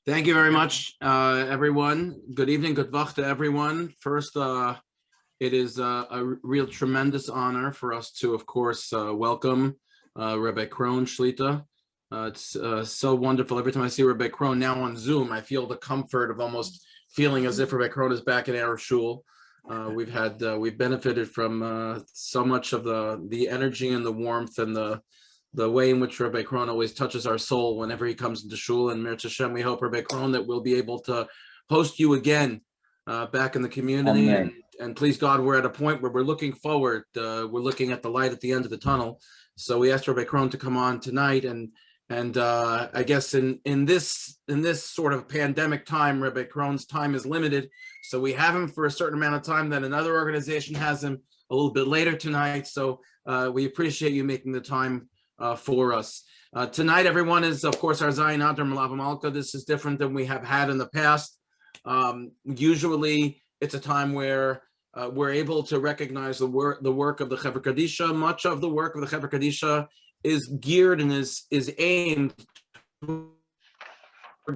Thank you very much, everyone. Good evening, good vach to everyone. First, it is a real tremendous honor for us to, of course, welcome Rabbi Krohn Shlita. It's so wonderful. Every time I see Rabbi Krohn now on Zoom, I feel the comfort of almost feeling as if Rabbi Krohn is back in our shul. We've benefited from so much of the energy and the warmth and the way in which Rabbi Krohn always touches our soul whenever he comes into shul. And Mir Hashem, we hope, Rabbi Krohn, that we'll be able to host you again back in the community. And please God, we're at a point where we're looking forward. We're looking at the light at the end of the tunnel. So we asked Rabbi Krohn to come on tonight. And I guess in this sort of pandemic time, Rabbi Krohn's time is limited. So we have him for a certain amount of time. Then another organization has him a little bit later tonight. So we appreciate you making the time for us. Tonight, everyone, is, of course, our ZayinAdar Melaveh Malkah. This is different than we have had in the past. Usually, it's a time where we're able to recognize the work of the Chevra Kadisha. Much of the work of the Chevra Kadisha is geared and is aimed for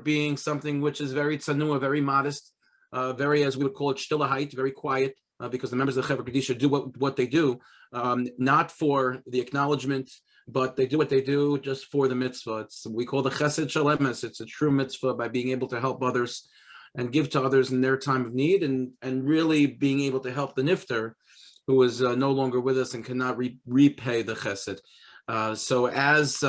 being something which is very tzanua, very modest, very, as we would call it, shtillahite, very quiet, because the members of the Chevra Kadisha do what they do, not for the acknowledgement, but they do what they do just for the mitzvah. We call the Chesed Shel Emes. It's a true mitzvah by being able to help others and give to others in their time of need, and really being able to help the nifter who is no longer with us and cannot repay the Chesed. So as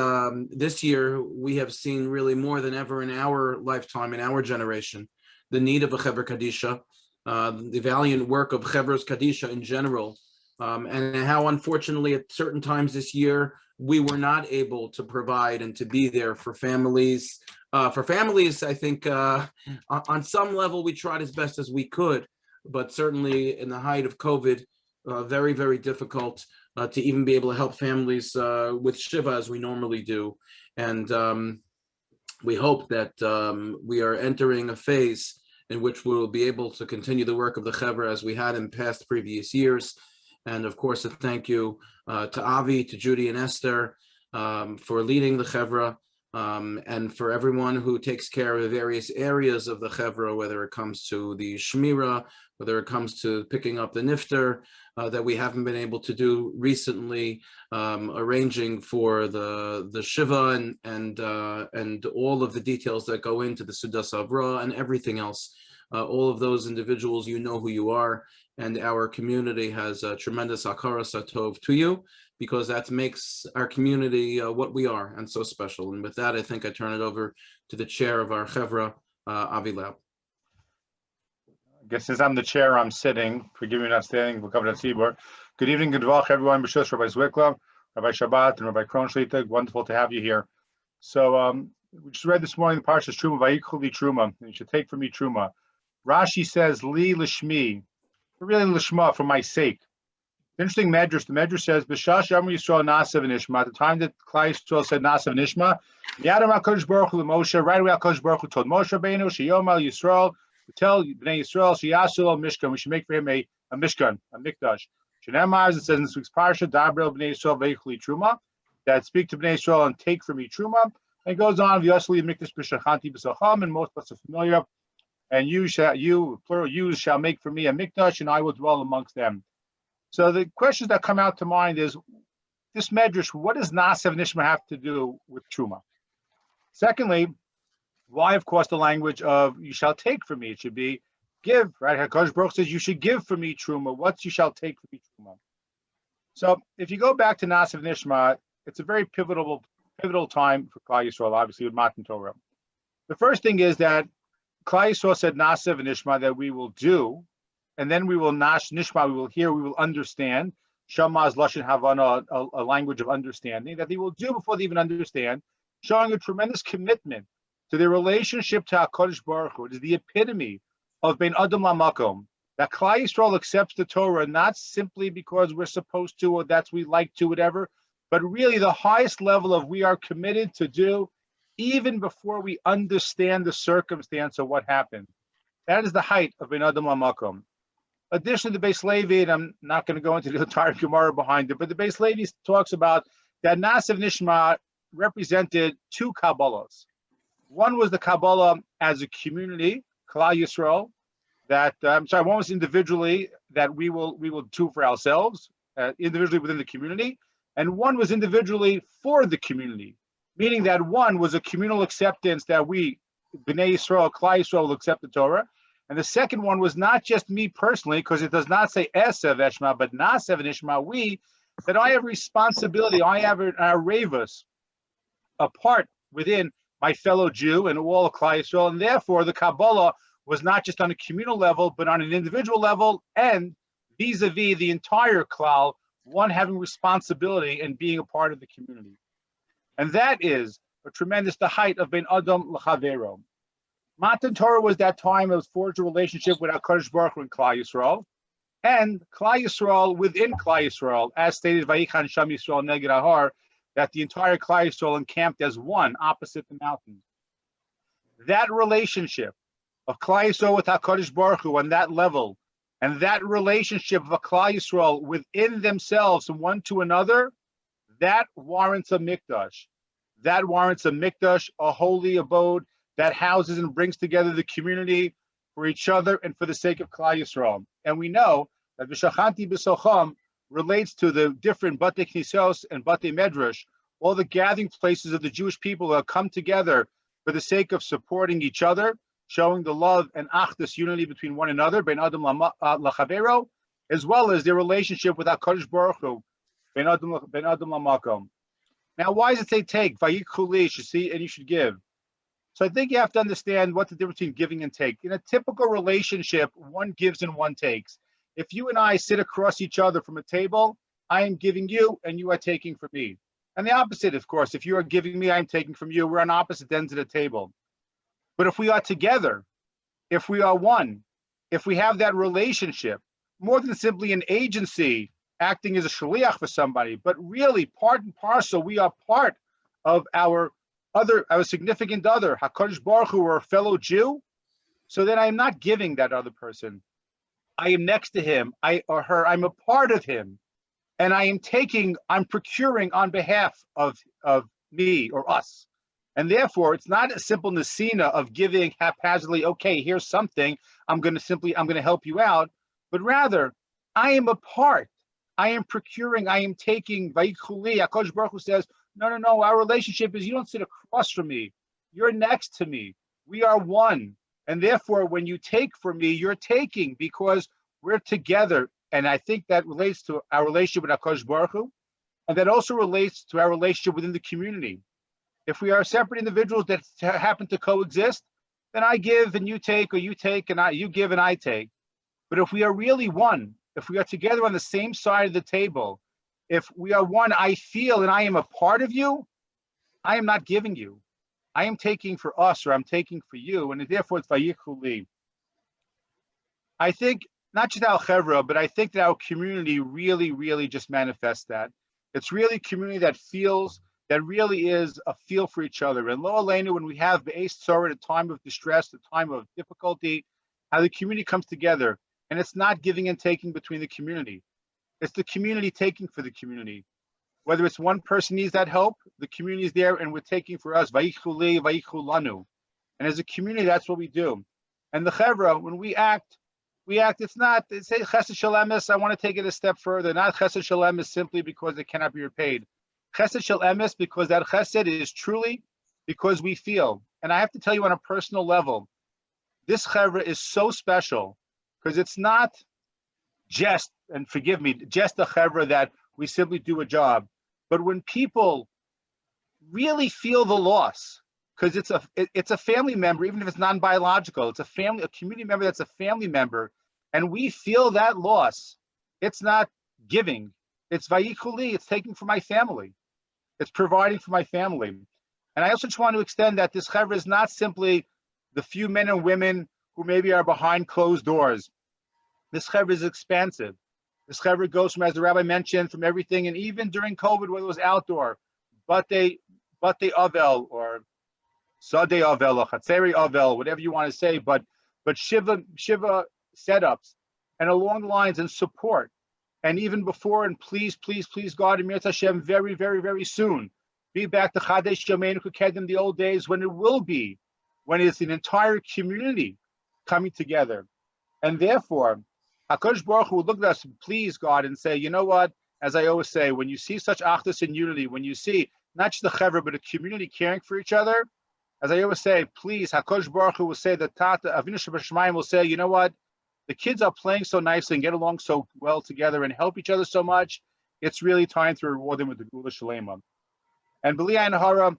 this year, we have seen really more than ever in our lifetime, in our generation, the need of a Chevra Kadisha, the valiant work of Chevras Kadisha in general, and how unfortunately at certain times this year, we were not able to provide and to be there for families. I think on some level, we tried as best as we could, but certainly in the height of COVID, very, very difficult to even be able to help families with Shiva as we normally do. And we hope that we are entering a phase in which we will be able to continue the work of the Chevra as we had in past previous years. And of course, a thank you to Avi, to Judy and Esther for leading the Chevra, and for everyone who takes care of the various areas of the Chevra, whether it comes to the Shmira, whether it comes to picking up the Nifter that we haven't been able to do recently, arranging for the Shiva and all of the details that go into the Sudas Avra and everything else. All of those individuals, you know who you are, and our community has a tremendous akara satov to you, because that makes our community what we are and so special. And with that, I think I turn it over to the chair of our Chevra, Avi Leib. I guess since I'm the chair, I'm sitting. Forgive me not standing. We'll cover that seaboard. Good evening, good vach, everyone. B'shus Rabbi Zwickler, Rabbi Shabbat, and Rabbi Krohn Shlita. Wonderful to have you here. So we just read this morning the Parshas Truma, Vayikhu li Truma. You should take from me Truma. Rashi says, Li Lishmi, really Lishma, for my sake. Interesting medrash. The medrash says, B'shash Amr Yisrael Nasav and Ishma. At the time that Klai Yisrael said Nasav and Ishma, Yadam HaKadosh Baruch Hu Moshe, right away HaKadosh Baruch Hu told Moshe Rabbeinu, Sheyom Al Yisrael, to tell Bnei Yisrael, Sheyasu Al Mishkan, we should make for him a Mishkan, a Mikdash. Shenemar, as it says in this week's Parsha, Dabrel Bnei Yisrael Veichli Truma, that speak to Bnei Yisrael and take from me Truma. And it goes on, V'yasli Mikdash B'shachanti B'sacham, and most of us are familiar. And you, plural, you shall make for me a Mikdash, and I will dwell amongst them. So the questions that come out to mind is, this medrash, what does Nasav Nishma have to do with Truma? Secondly, why, of course, the language of you shall take from me? It should be give, right? HaKadosh Baruch says you should give for me Truma. What's you shall take from me Truma? So if you go back to Nasav Nishma, it's a very pivotal time for Klal Yisrael, obviously with Matan Torah. The first thing is that Klal Yisrael said Nasav Nishma, that we will do, and then we will Nishma, we will hear, we will understand. Shama is Lashon Havana, a language of understanding, that they will do before they even understand, showing a tremendous commitment to their relationship to HaKadosh Baruch Hu. It is the epitome of Ben Adam LaMakom, that Klal Yisrael accepts the Torah not simply because we're supposed to or that's we like to, whatever, but really the highest level of we are committed to do even before we understand the circumstance of what happened. That is the height of Ben Adam LaMakom. Additionally, the Beis Levi, and I'm not going to go into the entire Gemara behind it, but the Beis Levi talks about that Nasav Nishma represented two Kabbalahs. One was the Kabbalah as a community, Klal Yisrael, that one was individually that we will do for ourselves, individually within the community, and one was individually for the community, meaning that one was a communal acceptance that we, Bnei Yisrael, Klal Yisrael, will accept the Torah, and the second one was not just me personally, because it does not say Esev Eshma, but Nasev and Ishma, we, that I have responsibility, I have a ravus, a part within my fellow Jew and all of Klal Yisrael, and therefore the Kabbalah was not just on a communal level, but on an individual level, and vis-a-vis the entire Klal, one having responsibility and being a part of the community. And that is a tremendous, the height of Ben Adam L'Chavero. Matan Torah was that time it was forged a relationship with HaKadosh Baruch Hu and Klal Yisrael, and Klal Yisrael within Klal Yisrael, as stated by Vayichan Sham Yisrael Neged Ahar, that the entire Klal Yisrael encamped as one opposite the mountain. That relationship of Klal Yisrael with HaKadosh Baruch Hu on that level, and that relationship of a Klal Yisrael within themselves and one to another, that warrants a mikdash. That warrants a mikdash, a holy abode that houses and brings together the community for each other and for the sake of Klal Yisrael. And we know that V'shachanti b'socham relates to the different Batei Knisos and Batei Medrash, all the gathering places of the Jewish people that come together for the sake of supporting each other, showing the love and achdus, unity between one another, Ben Adam L'Chavero, as well as their relationship with HaKadosh Baruch Hu, Ben Adam L'Makom. Now, why does it say take? Vayikhu you should see and you should give. So I think you have to understand what's the difference between giving and take. In a typical relationship, one gives and one takes. If you and I sit across each other from a table, I am giving you and you are taking from me. And the opposite, of course, if you are giving me, I'm taking from you. We're on opposite ends of the table. But if we are together, if we are one, if we have that relationship, more than simply an agency acting as a shaliach for somebody, but really part and parcel, we are part of our significant other, HaKadosh Baruch Hu, or a fellow Jew. So then I am not giving that other person. I am next to him, or her, I'm a part of him. And I'm procuring on behalf of me or us. And therefore, it's not a simple nesina of giving haphazardly, okay, here's something, I'm going to help you out. But rather, I am a part. I am procuring, I am taking, Vayikhu HaKadosh Baruch Hu says, no, our relationship is you don't sit across from me. You're next to me. We are one. And therefore, when you take from me, you're taking because we're together. And I think that relates to our relationship with HaKadosh Baruch Hu. And that also relates to our relationship within the community. If we are separate individuals that happen to coexist, then I give and you take, or you take and you give and I take. But if we are really one, if we are together on the same side of the table, if we are one, I feel and I am a part of you, I am not giving you. I am taking for us, or I'm taking for you, and therefore it's Vayikhu li. I think, not just our chevra, but I think that our community really, really just manifests that. It's really a community that feels, that really is a feel for each other. And lo aleinu, when we have be'ez tzara, a time of distress, a time of difficulty, how the community comes together. And it's not giving and taking between the community. It's the community taking for the community. Whether it's one person needs that help, the community is there and we're taking for us. Vayikhu li, vayikhu lanu. And as a community, that's what we do. And the chevra, when we act, it's not, it's a Chesed Shel Emes. I want to take it a step further. Not Chesed Shel Emes simply because it cannot be repaid. Chesed Shel Emes because that chesed is truly because we feel. And I have to tell you on a personal level, this chevra is so special because it's not just, and forgive me, just a chevra that we simply do a job. But when people really feel the loss, because it's a family member, even if it's non-biological, it's a community member that's a family member, and we feel that loss, it's not giving, it's vayikhu li, it's taking for my family, it's providing for my family. And I also just want to extend that this chevra is not simply the few men and women who maybe are behind closed doors. This chevra is expansive. This chevra goes from, as the rabbi mentioned, from everything, and even during COVID, whether it was outdoor, Batei Avel, or Sadei Avel, or Chatzeri Avel, whatever you want to say, but Shiva setups, and along the lines and support, and even before, and please, God, Emir Hashem, very, very, very soon, Be back to Chadesh Yomeinu Kedim, the old days when it will be, when it's an entire community coming together. And therefore, HaKadosh Baruch Hu will look at us, please God, and say, you know what? As I always say, when you see such achdus and unity, when you see not just the chevra, but a community caring for each other, as I always say, please, HaKadosh Baruch Hu will say, the Tata, Avinu Shebashamayim will say, you know what? The kids are playing so nicely and get along so well together and help each other so much. It's really time to reward them with the Gula Shalema. And B'li Ayin Hara,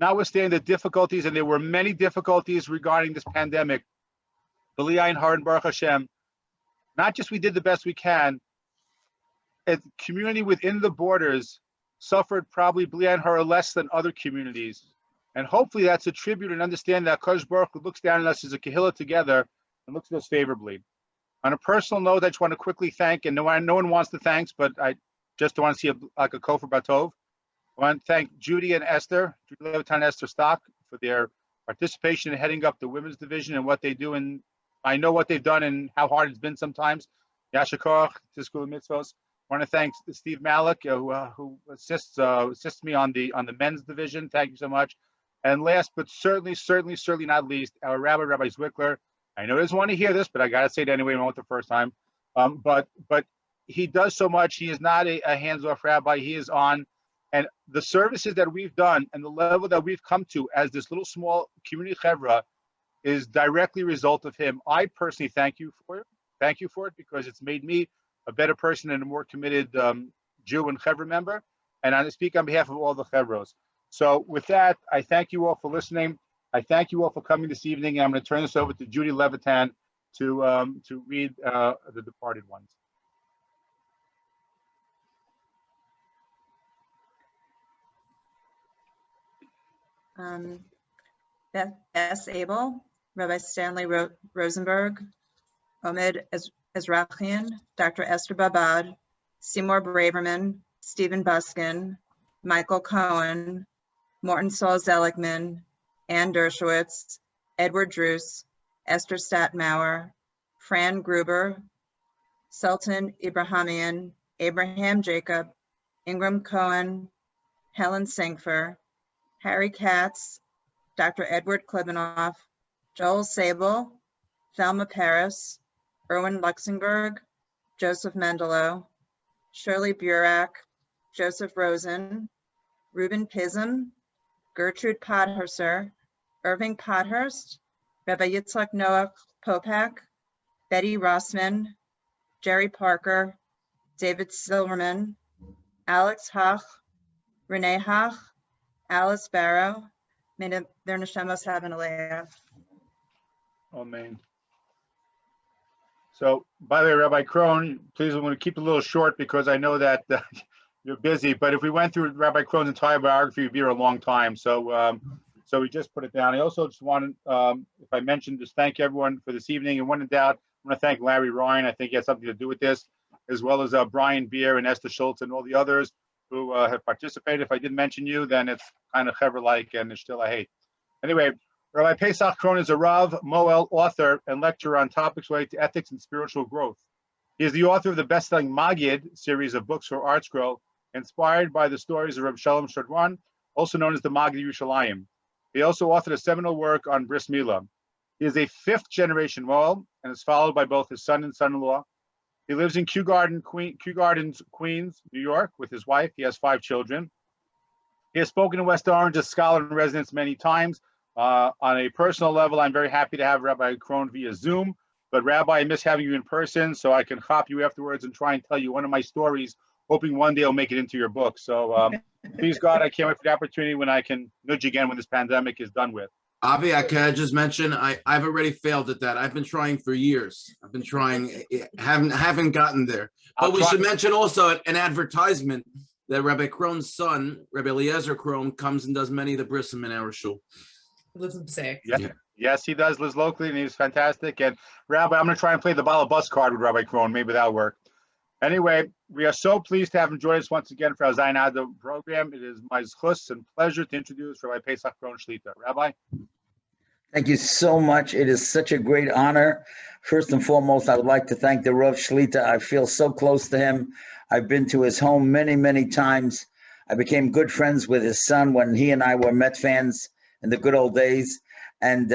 notwithstanding the difficulties, and there were many difficulties regarding this pandemic, B'li Ayin Hara and Baruch Hashem, not just we did the best we can, a community within the borders suffered probably B'li Ayin Hara less than other communities. And hopefully that's a tribute and understand that Kodesh Baruch Hu looks down on us as a Kehillah together and looks at us favorably. On a personal note, I just want to quickly thank, and no one wants to thanks, but I just want to see a Kofar Batov. I want to thank Judy and Esther, Judy Levitan and Esther Stock, for their participation in heading up the women's division and what they do. And I know what they've done and how hard it's been sometimes. Yasher Koach, Tizkul Mitzvos. I want to thank Steve Malik, who assists me on the men's division. Thank you so much. And last, but certainly not least, our Rabbi Zwickler. I know he doesn't want to hear this, but I got to say it anyway. I won't the first time. But he does so much. He is not a hands-off rabbi. He is on. And the services that we've done and the level that we've come to as this little small community chevra is directly a result of him. I personally thank you for it. Thank you for it because it's made me a better person and a more committed Jew and chevra member. And I speak on behalf of all the chevros. So with that, I thank you all for listening. I thank you all for coming this evening. And I'm going to turn this over to Judy Levitan to read the departed ones. Beth S. Abel, Rabbi Stanley Rosenberg, Omed Ezrachian, Dr. Esther Babad, Seymour Braverman, Stephen Buskin, Michael Cohen, Morton Saul Zeligman, Ann Dershowitz, Edward Druce, Esther Statmauer, Fran Gruber, Sultan Ibrahimian, Abraham Jacob, Ingram Cohen, Helen Sinkfer, Harry Katz, Dr. Edward Klibanoff, Joel Sable, Thelma Paris, Erwin Luxemburg, Joseph Mendelow, Shirley Burak, Joseph Rosen, Reuben Pism, Gertrude Podhurster, Irving Podhurst, Rabbi Yitzhak Noah Popak, Betty Rossman, Jerry Parker, David Silverman, Alex Hach, Renee Hach, Alice Barrow. May their neshamos have an aliyah. Amen. So, by the way, Rabbi Krohn, please, I'm going to keep it a little short because I know that you're busy. But if we went through Rabbi Krohn's entire biography, it would be a long time. So, so we just put it down. I also just wanted, if I mentioned, just thank everyone for this evening. And when in doubt, I'm going to thank Larry Ryan. I think he has something to do with this, as well as Brian Beer and Esther Schultz and all the others who have participated. If I didn't mention you, then it's kind of chevra-like and it's still a hate. Anyway, Rabbi Peysach Krohn is a Rav, Moel, author, and lecturer on topics related to ethics and spiritual growth. He is the author of the best-selling Magid series of books for Art Scroll, inspired by the stories of Reb Shalom Shadran, also known as the Magid Yerushalayim. He also authored a seminal work on Bris Milah. He is a fifth-generation Moel and is followed by both his son and son-in-law. He lives in Kew Gardens, Queens, New York, with his wife. He has 5 children. He has spoken in West Orange as scholar in residence many times. On a personal level, I'm very happy to have Rabbi Krohn via Zoom. But Rabbi, I miss having you in person, so I can hop you afterwards and try and tell you one of my stories, hoping one day I'll make it into your book. So please, God, I can't wait for the opportunity when I can nudge again when this pandemic is done with. Avi, I can just mention I've already failed at that. I've been trying for years. I've been trying, haven't gotten there. But we should mention also an advertisement that Rabbi Krohn's son, Rabbi Eliezer Krohn, comes and does many of the brisim in our shul. Lives in Peysach. Yes, he does. Lives locally, and he's fantastic. And Rabbi, I'm going to try and play the ball bus card with Rabbi Krohn. Maybe that'll work. Anyway, we are so pleased to have him join us once again for our ZayinAdar program. It is my zchus and pleasure to introduce Rabbi Peysach Krohn Shlita. Rabbi. Thank you so much. It is such a great honor. First and foremost, I would like to thank the Rav Shlita. I feel so close to him. I've been to his home many, many times. I became good friends with his son when he and I were Met fans in the good old days. And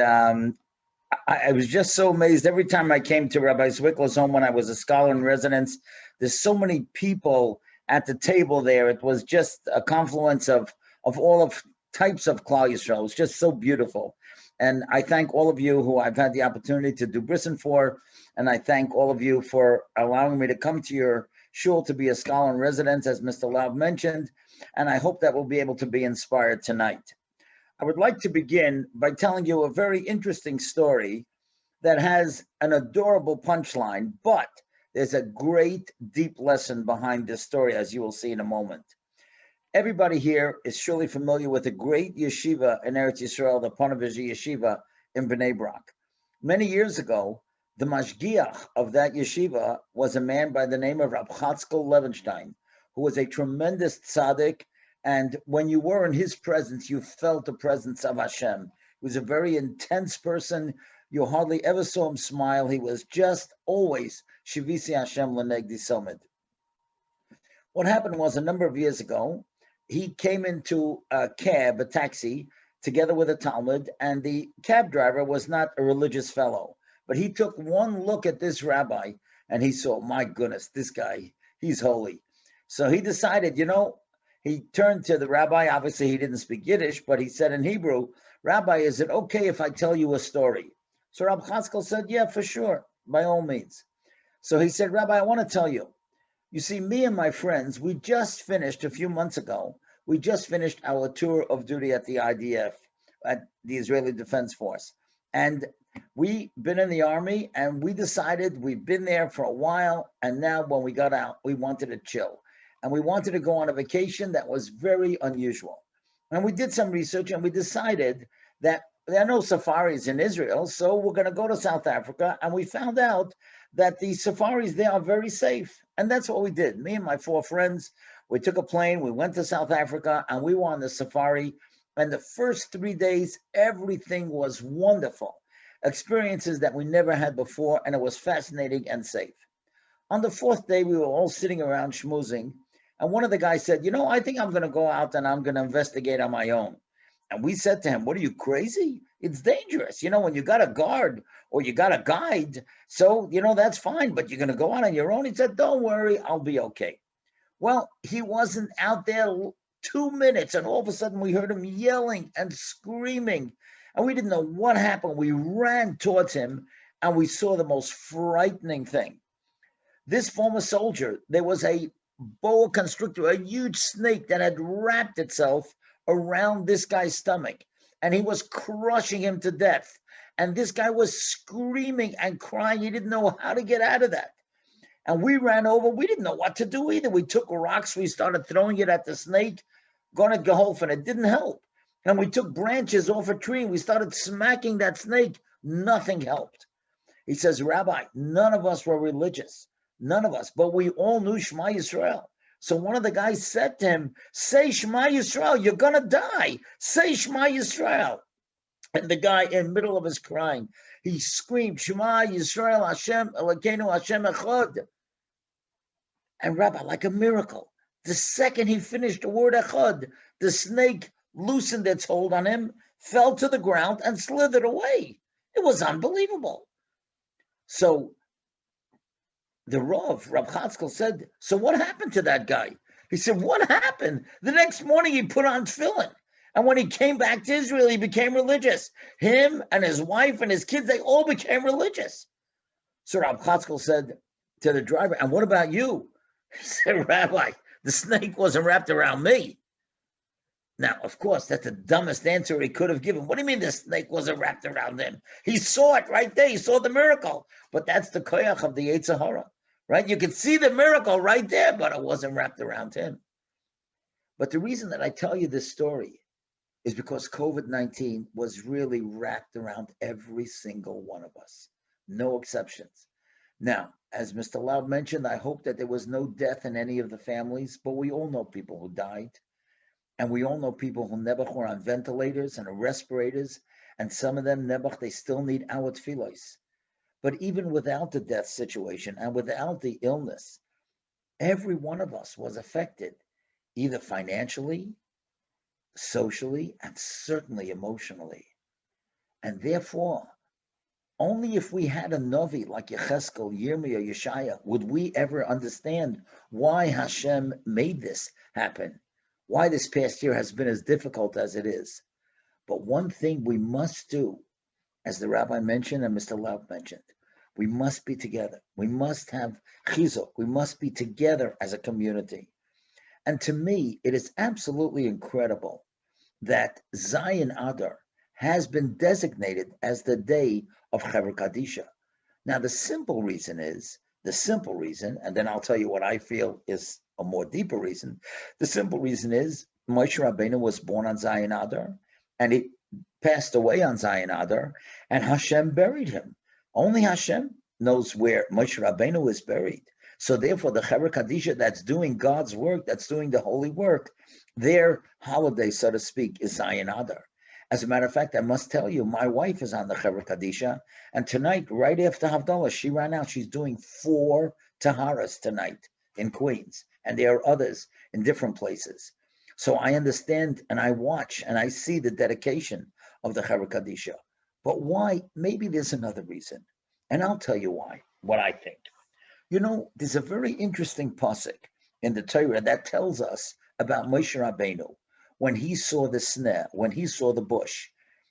I was just so amazed every time I came to Rabbi Zwickel's home when I was a scholar in residence. There's so many people at the table there. It was just a confluence of all of types of Klal Yisrael. It was just so beautiful. And I thank all of you who I've had the opportunity to do brisson for. And I thank all of you for allowing me to come to your shul to be a scholar in residence, as Mr. Laub mentioned. And I hope that we'll be able to be inspired tonight. I would like to begin by telling you a very interesting story that has an adorable punchline, but there's a great deep lesson behind this story, as you will see in a moment. Everybody here is surely familiar with a great yeshiva in Eretz Yisrael, the Ponevezh Yeshiva in Bnei Brak. Many years ago, the mashgiach of that yeshiva was a man by the name of Rab Chatzkel Levenstein, who was a tremendous tzaddik. And when you were in his presence, you felt the presence of Hashem. He was a very intense person. You hardly ever saw him smile. He was just always Shivisi Hashem L'negdi Somed. What happened was a number of years ago, he came into a cab, a taxi, together with a Talmud, and the cab driver was not a religious fellow. But he took one look at this rabbi, and he saw, my goodness, this guy, he's holy. So he decided, he turned to the rabbi. Obviously, he didn't speak Yiddish, but he said in Hebrew, Rabbi, is it okay if I tell you a story? So Rabbi Chatzkel said, yeah, for sure, by all means. So he said, Rabbi, I want to tell you. You see, me and my friends, we just finished a few months ago, we just finished our tour of duty at the IDF, at the Israeli Defense Force. And we've been in the army, and we decided we've been there for a while, and now when we got out, we wanted to chill. And we wanted to go on a vacation that was very unusual. And we did some research, and we decided that there are no safaris in Israel, so we're going to go to South Africa. And we found out that the safaris there are very safe. And that's what we did. Me and my 4 friends, we took a plane, we went to South Africa, and we were on the safari. And the first 3 days, everything was wonderful. Experiences that we never had before, and it was fascinating and safe. On the 4th day, we were all sitting around schmoozing, and one of the guys said, I think I'm going to go out and I'm going to investigate on my own. And we said to him, what are you, crazy? It's dangerous. When you got a guard or you got a guide, so, that's fine, but you're going to go out on your own? He said, don't worry, I'll be okay. Well, he wasn't out there 2 minutes, and all of a sudden we heard him yelling and screaming, and we didn't know what happened. We ran towards him, and we saw the most frightening thing. This former soldier, there was a boa constrictor, a huge snake that had wrapped itself around this guy's stomach, and he was crushing him to death. And this guy was screaming and crying. He didn't know how to get out of that. And we ran over. We didn't know what to do either. We took rocks. We started throwing it at the snake, going to Geholf, and it didn't help. And we took branches off a tree. We started smacking that snake. Nothing helped. He says, Rabbi, none of us were religious. None of us. But we all knew Shema Yisrael. So one of the guys said to him, say Shema Yisrael. You're going to die. Say Shema Yisrael. And the guy, in the middle of his crying, he screamed, Shema Yisrael Hashem Elokeinu Hashem Echad. And Rabbi, like a miracle, the second he finished the word Echad, the snake loosened its hold on him, fell to the ground, and slithered away. It was unbelievable. So the Rav, Rab Chatzkel, said, so what happened to that guy? He said, what happened? The next morning he put on tefillin. And when he came back to Israel, he became religious. Him and his wife and his kids, they all became religious. So Rab Chatzkel said to the driver, and what about you? He said, Rabbi, the snake wasn't wrapped around me. Now, of course, that's the dumbest answer he could have given. What do you mean the snake wasn't wrapped around him? He saw it right there. He saw the miracle. But that's the koyach of the Yetzer Hara, right? You could see the miracle right there, but it wasn't wrapped around him. But the reason that I tell you this story is because COVID-19 was really wrapped around every single one of us. No exceptions. Now, as Mr. Laub mentioned, I hope that there was no death in any of the families, but we all know people who died. And we all know people who nebuch were on ventilators and respirators, and some of them, nebuch, they still need our tefillos. But even without the death situation and without the illness, every one of us was affected, either financially, socially, and certainly emotionally. And therefore, only if we had a Novi like Yecheskel, Yirmiyah, Yeshaya, would we ever understand why Hashem made this happen, why this past year has been as difficult as it is. But one thing we must do, as the Rabbi mentioned and Mr. Laub mentioned, we must be together. We must have chizuk. We must be together as a community. And to me, it is absolutely incredible that ZayinAdar has been designated as the day of Chevra Kadisha. Now, the simple reason, and then I'll tell you what I feel is a more deeper reason. The simple reason is Moshe Rabbeinu was born on ZayinAdar, and he passed away on ZayinAdar, and Hashem buried him. Only Hashem knows where Moshe Rabbeinu is buried. So therefore, the Chevra Kadisha that's doing God's work, that's doing the holy work, their holiday, so to speak, is ZayinAdar. As a matter of fact, I must tell you, my wife is on the Chevra Kadisha, and tonight, right after Havdalah, she ran out. She's doing 4 Taharas tonight in Queens, and there are others in different places. So I understand, and I watch, and I see the dedication of the Chevra Kadisha. But why? Maybe there's another reason, and I'll tell you why, what I think. You know, there's a very interesting pasuk in the Torah that tells us about Moshe Rabbeinu when he saw the sneh, when he saw the bush.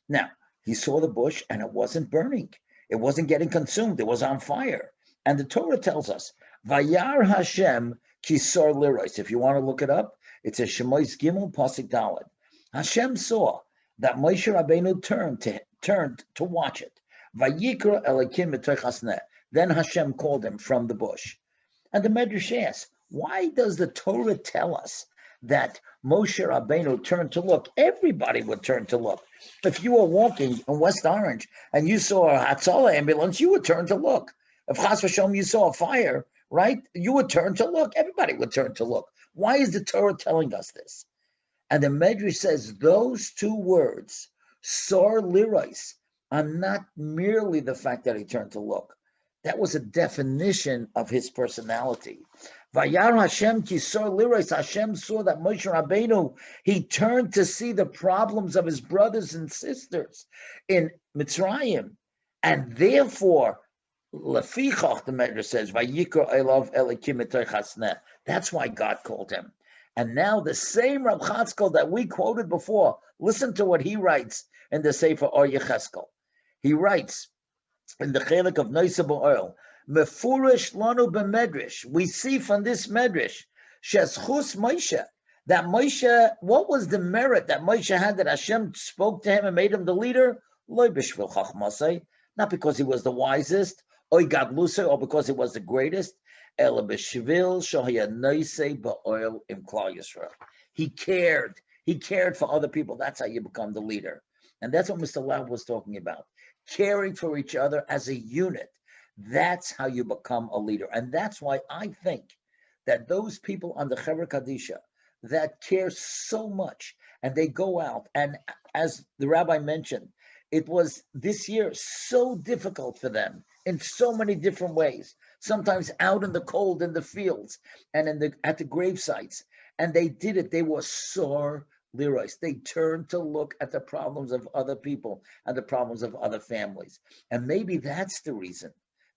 Now, he saw the bush and it wasn't burning. It wasn't getting consumed. It was on fire. And the Torah tells us, Vayar Hashem kisor liros. If you want to look it up, it's a Shemois Gimel pasuk Daled. Hashem saw that Moshe Rabbeinu turned to watch it. Vayikra Elokim mitoch hasneh. Then Hashem called him from the bush. And the Medrash asks, why does the Torah tell us that Moshe Rabbeinu turned to look? Everybody would turn to look. If you were walking in West Orange and you saw a Hatzalah ambulance, you would turn to look. If Chas v'Shalom you saw a fire, right, you would turn to look. Everybody would turn to look. Why is the Torah telling us this? And the Medrash says those 2 words, sor liros, are not merely the fact that he turned to look. That was a definition of his personality. Vayar Hashem kisor liros. Hashem saw that Moshe Rabbeinu, he turned to see the problems of his brothers and sisters in Mitzrayim, and therefore, lefichach, the Medrash says, Vayikra Elav Elokim mitoch hasneh. That's why God called him. And now the same Rav Chatzkel that we quoted before, listen to what he writes in the Sefer Or Yecheskel. He writes in the Chelik of Noisa B'Oil, Mefurish lanu b'medrash. We see from this medrash, Sheschus Moshe, that Moshe, what was the merit that Moshe had that Hashem spoke to him and made him the leader? Lo b'shvil chachmasei, not because he was the wisest, or gadlusei, or because he was the greatest. Ela b'shvil shahaya noisei b'oil im Klal Yisrael. He cared for other people. That's how you become the leader, and that's what Mr. Laub was talking about. Caring for each other as a unit. That's how you become a leader. And that's why I think that those people on the Chevra Kadisha that care so much and they go out, and as the rabbi mentioned, it was this year so difficult for them in so many different ways, sometimes out in the cold in the fields and at the grave sites. And they did it. They were sore liros. They turned to look at the problems of other people and the problems of other families. And maybe that's the reason.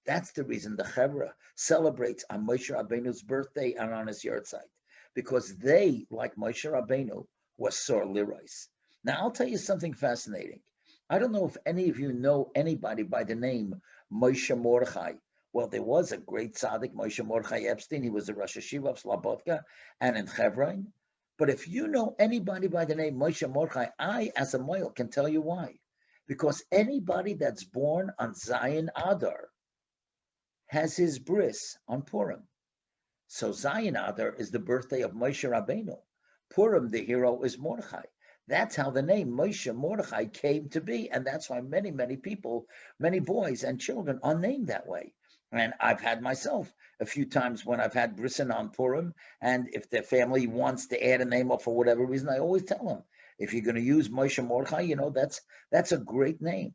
That's the reason the Chevra celebrates on Moshe Rabbeinu's birthday and on his yahrzeit, because they, like Moshe Rabbeinu, were sore liros. Now, I'll tell you something fascinating. I don't know if any of you know anybody by the name Moshe Mordechai. Well, there was a great tzaddik, Moshe Mordechai Epstein. He was the Rosh Hashiva of Slobodka and in Hebron. But if you know anybody by the name Moshe Mordechai, I, as a Moil, can tell you why. Because anybody that's born on ZayinAdar has his bris on Purim. So ZayinAdar is the birthday of Moshe Rabbeinu. Purim, the hero, is Mordechai. That's how the name Moshe Mordechai came to be. And that's why many, many people, many boys and children are named that way. And I've had myself a few times when I've had brisin on Purim, and if their family wants to add a name up for whatever reason, I always tell them, if you're going to use Moshe Mordechai, you know, that's a great name.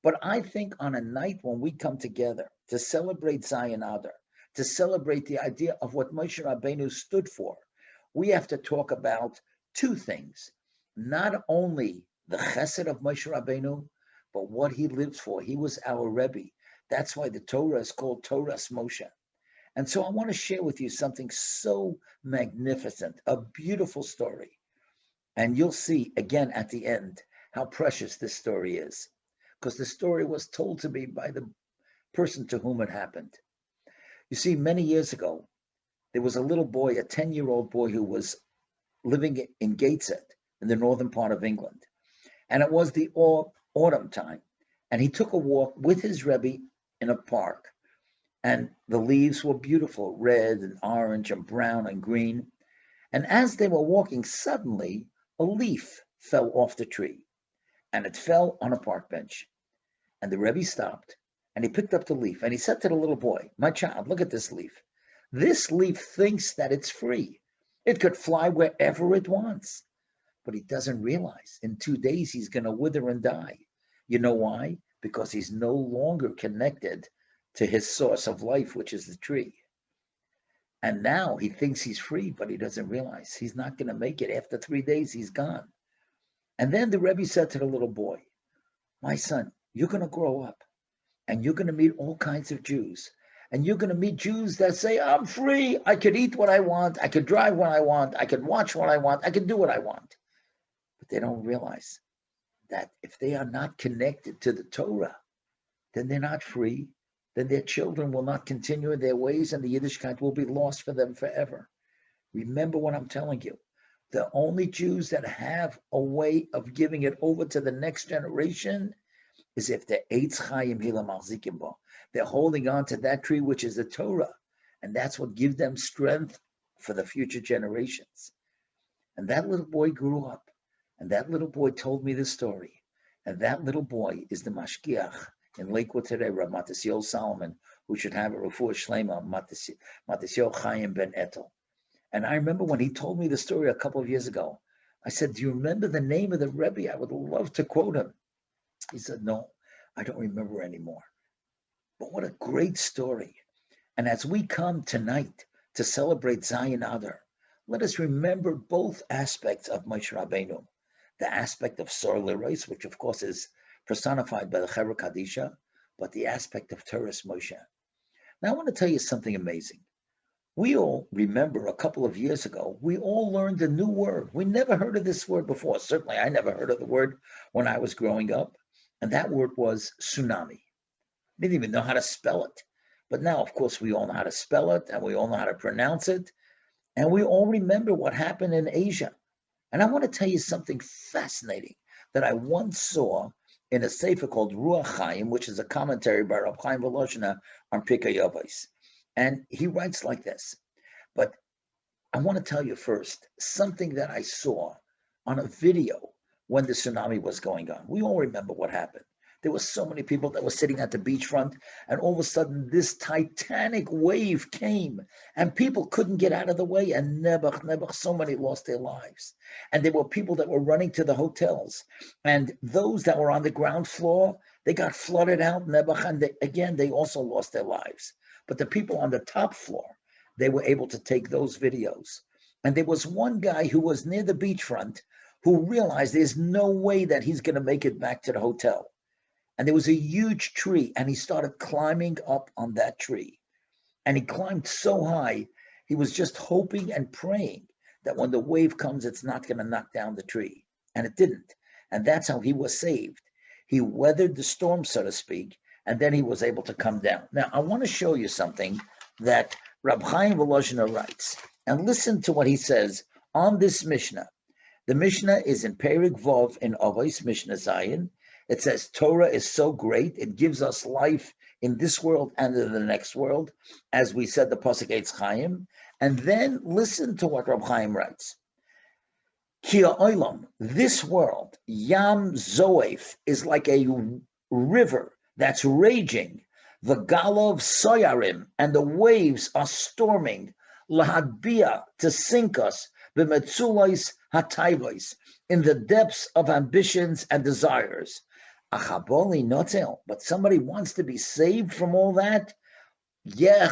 But I think on a night when we come together to celebrate ZayinAdar, to celebrate the idea of what Moshe Rabbeinu stood for, we have to talk about two things. Not only the Chesed of Moshe Rabbeinu, but what he lived for. He was our Rebbe. That's why the Torah is called Torah's Moshe. And so I want to share with you something so magnificent, a beautiful story. And you'll see again at the end how precious this story is, because the story was told to me by the person to whom it happened. You see, many years ago, there was a little boy, a 10-year-old boy, who was living in Gateshead in the northern part of England. And it was the autumn time. And he took a walk with his Rebbe in a park. And the leaves were beautiful, red and orange and brown and green. And as they were walking, suddenly a leaf fell off the tree. And it fell on a park bench. And the Rebbe stopped and he picked up the leaf and he said to the little boy, "My child, look at this leaf. This leaf thinks that it's free. It could fly wherever it wants. But he doesn't realize in 2 days he's going to wither and die. You know why? Because he's no longer connected to his source of life, which is the tree. And now he thinks he's free, but he doesn't realize he's not going to make it. After 3 days, he's gone." And then the Rebbe said to the little boy, "My son, you're going to grow up and you're going to meet all kinds of Jews. And you're going to meet Jews that say, I'm free. I could eat what I want. I could drive what I want. I could watch what I want. I could do what I want." But they don't realize that if they are not connected to the Torah, then they're not free. Then their children will not continue in their ways and the Yiddishkeit will be lost for them forever. Remember what I'm telling you. The only Jews that have a way of giving it over to the next generation is if they're Eitz Chaim Hila Malzikim Bo. They're holding on to that tree, which is the Torah. And that's what gives them strength for the future generations. And that little boy grew up. And that little boy told me this story. And that little boy is the Mashgiach in Lakewood today, Rav Matisyahu Solomon, who should have a refuah shlema, Matisyahu Chaim ben Etel. And I remember when he told me the story a couple of years ago, I said, "Do you remember the name of the Rebbe? I would love to quote him." He said, "No, I don't remember anymore." But what a great story. And as we come tonight to celebrate ZayinAdar, let us remember both aspects of Moshe Rabbeinu. The aspect of Sor Lerois, which of course is personified by the Chevra Kadisha, but the aspect of Torah's Moshe. Now I want to tell you something amazing. We all remember a couple of years ago, we all learned a new word. We never heard of this word before. Certainly I never heard of the word when I was growing up. And that word was tsunami. Didn't even know how to spell it. But now, of course, we all know how to spell it and we all know how to pronounce it. And we all remember what happened in Asia. And I want to tell you something fascinating that I once saw in a sefer called Ruach Chaim, which is a commentary by Rabbi Chaim Volozhiner on Pirkei Avos. And he writes like this. But I want to tell you first something that I saw on a video when the tsunami was going on. We all remember what happened. There were so many people that were sitting at the beachfront, and all of a sudden this titanic wave came, and people couldn't get out of the way, and nebuch, so many lost their lives. And there were people that were running to the hotels, and those that were on the ground floor, they got flooded out, nebuch, and they also lost their lives. But the people on the top floor, they were able to take those videos. And there was one guy who was near the beachfront who realized there's no way that he's going to make it back to the hotel. And there was a huge tree, and he started climbing up on that tree. And he climbed so high, he was just hoping and praying that when the wave comes, it's not going to knock down the tree. And it didn't. And that's how he was saved. He weathered the storm, so to speak, and then he was able to come down. Now, I want to show you something that Rabbi Chaim Volozhiner writes. And listen to what he says on this Mishnah. The Mishnah is in Perik Vov in Avos, Mishnah Zayin. It says Torah is so great, it gives us life in this world and in the next world, as we said the Pasuk Eitz Chaim. And then listen to what Rabbi Chaim writes. Ki ha'olam, this world, Yam Zoef, is like a river that's raging. The Galov Soyarim, and the waves are storming. Lahadbia, to sink us. B'metzulos hatayvos, in the depths of ambitions and desires. Achaboli notel, but somebody wants to be saved from all that. Let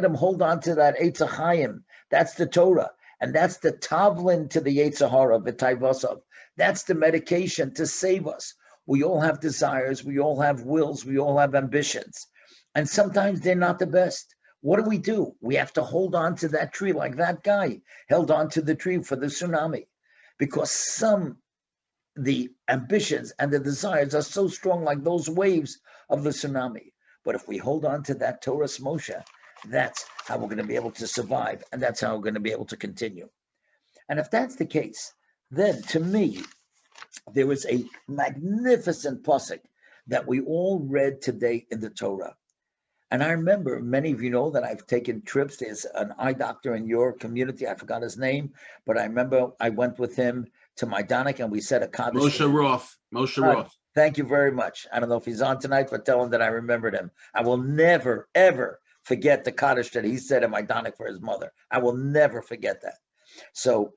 him hold on to that Eitz Chaim, That's the Torah. And that's the tavlin to the Yetzer Hara, v'taivasav. That's the medication to save us. We all have desires. We all have wills. We all have ambitions. And sometimes they're not the best. What do? We have to hold on to that tree like that guy held on to the tree for the tsunami. Because the ambitions and the desires are so strong like those waves of the tsunami. But if we hold on to that Torah Moshe, that's how we're going to be able to survive, and that's how we're going to be able to continue. And if that's the case, then to me, there is a magnificent pasuk that we all read today in the Torah. And I remember, many of you know that I've taken trips. There's an eye doctor in your community. I forgot his name, but I remember I went with him to Majdanek and we said a Kaddish. Moshe Roth. Thank you very much. I don't know if he's on tonight, but tell him that I remembered him. I will never, ever forget the Kaddish that he said in Majdanek for his mother. I will never forget that. So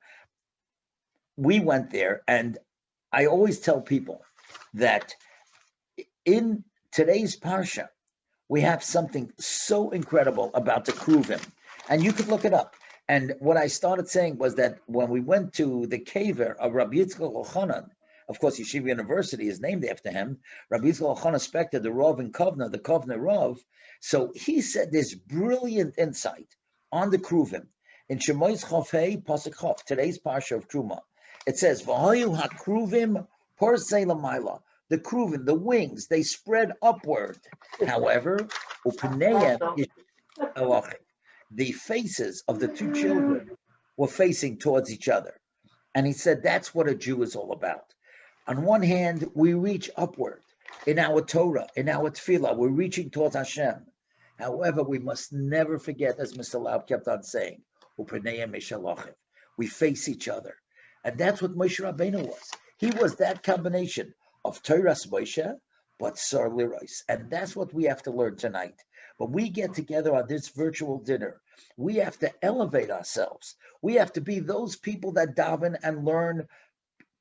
we went there, and I always tell people that in today's Parsha, we have something so incredible about the Kruvim, and you could look it up. And what I started saying was that when we went to the kever of Rabbi Yitzchak Elchanan, of course, Yeshiva University is named after him. Rabbi Yitzchak Elchanan Spector, the Rav in Kovna, the Kovna Rav. So he said this brilliant insight on the Kruvim in Shemois Chofei Pasuk Chof, today's Parsha of Truma. It says, "V'hoyu hakruvim porsei lamayla." The Kruvim, the wings, they spread upward. However, u'pneihem elachim. The faces of the two children were facing towards each other. And he said that's what a Jew is all about. On one hand, we reach upward in our Torah, in our Tefillah, we're reaching towards Hashem. However, we must never forget, as Mr. Laub kept on saying, we face each other. And that's what Moshe Rabbeinu was. He was that combination of Torah's Moshe, but Sar Liros. And that's what we have to learn tonight. When we get together on this virtual dinner, we have to elevate ourselves. We have to be those people that daven and learn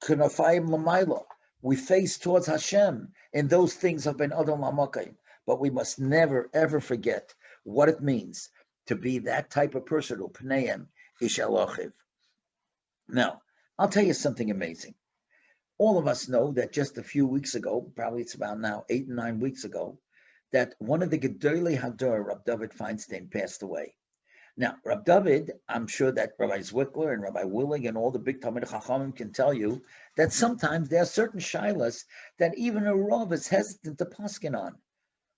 Knafayim Lamaila. We face towards Hashem in those things of Ben Adam Lamakayim. But we must never, ever forget what it means to be that type of person, Pneim Ish Elochiv. Now, I'll tell you something amazing. All of us know that just a few weeks ago, probably it's about now 8 and 9 weeks ago, that one of the Gedolei Hador, Rabbi David Feinstein, passed away. Now, Rabbi David, I'm sure that Rabbi Zwickler and Rabbi Willig and all the big Talmid Chachamim can tell you that sometimes there are certain shilas that even a Rav is hesitant to paskin on.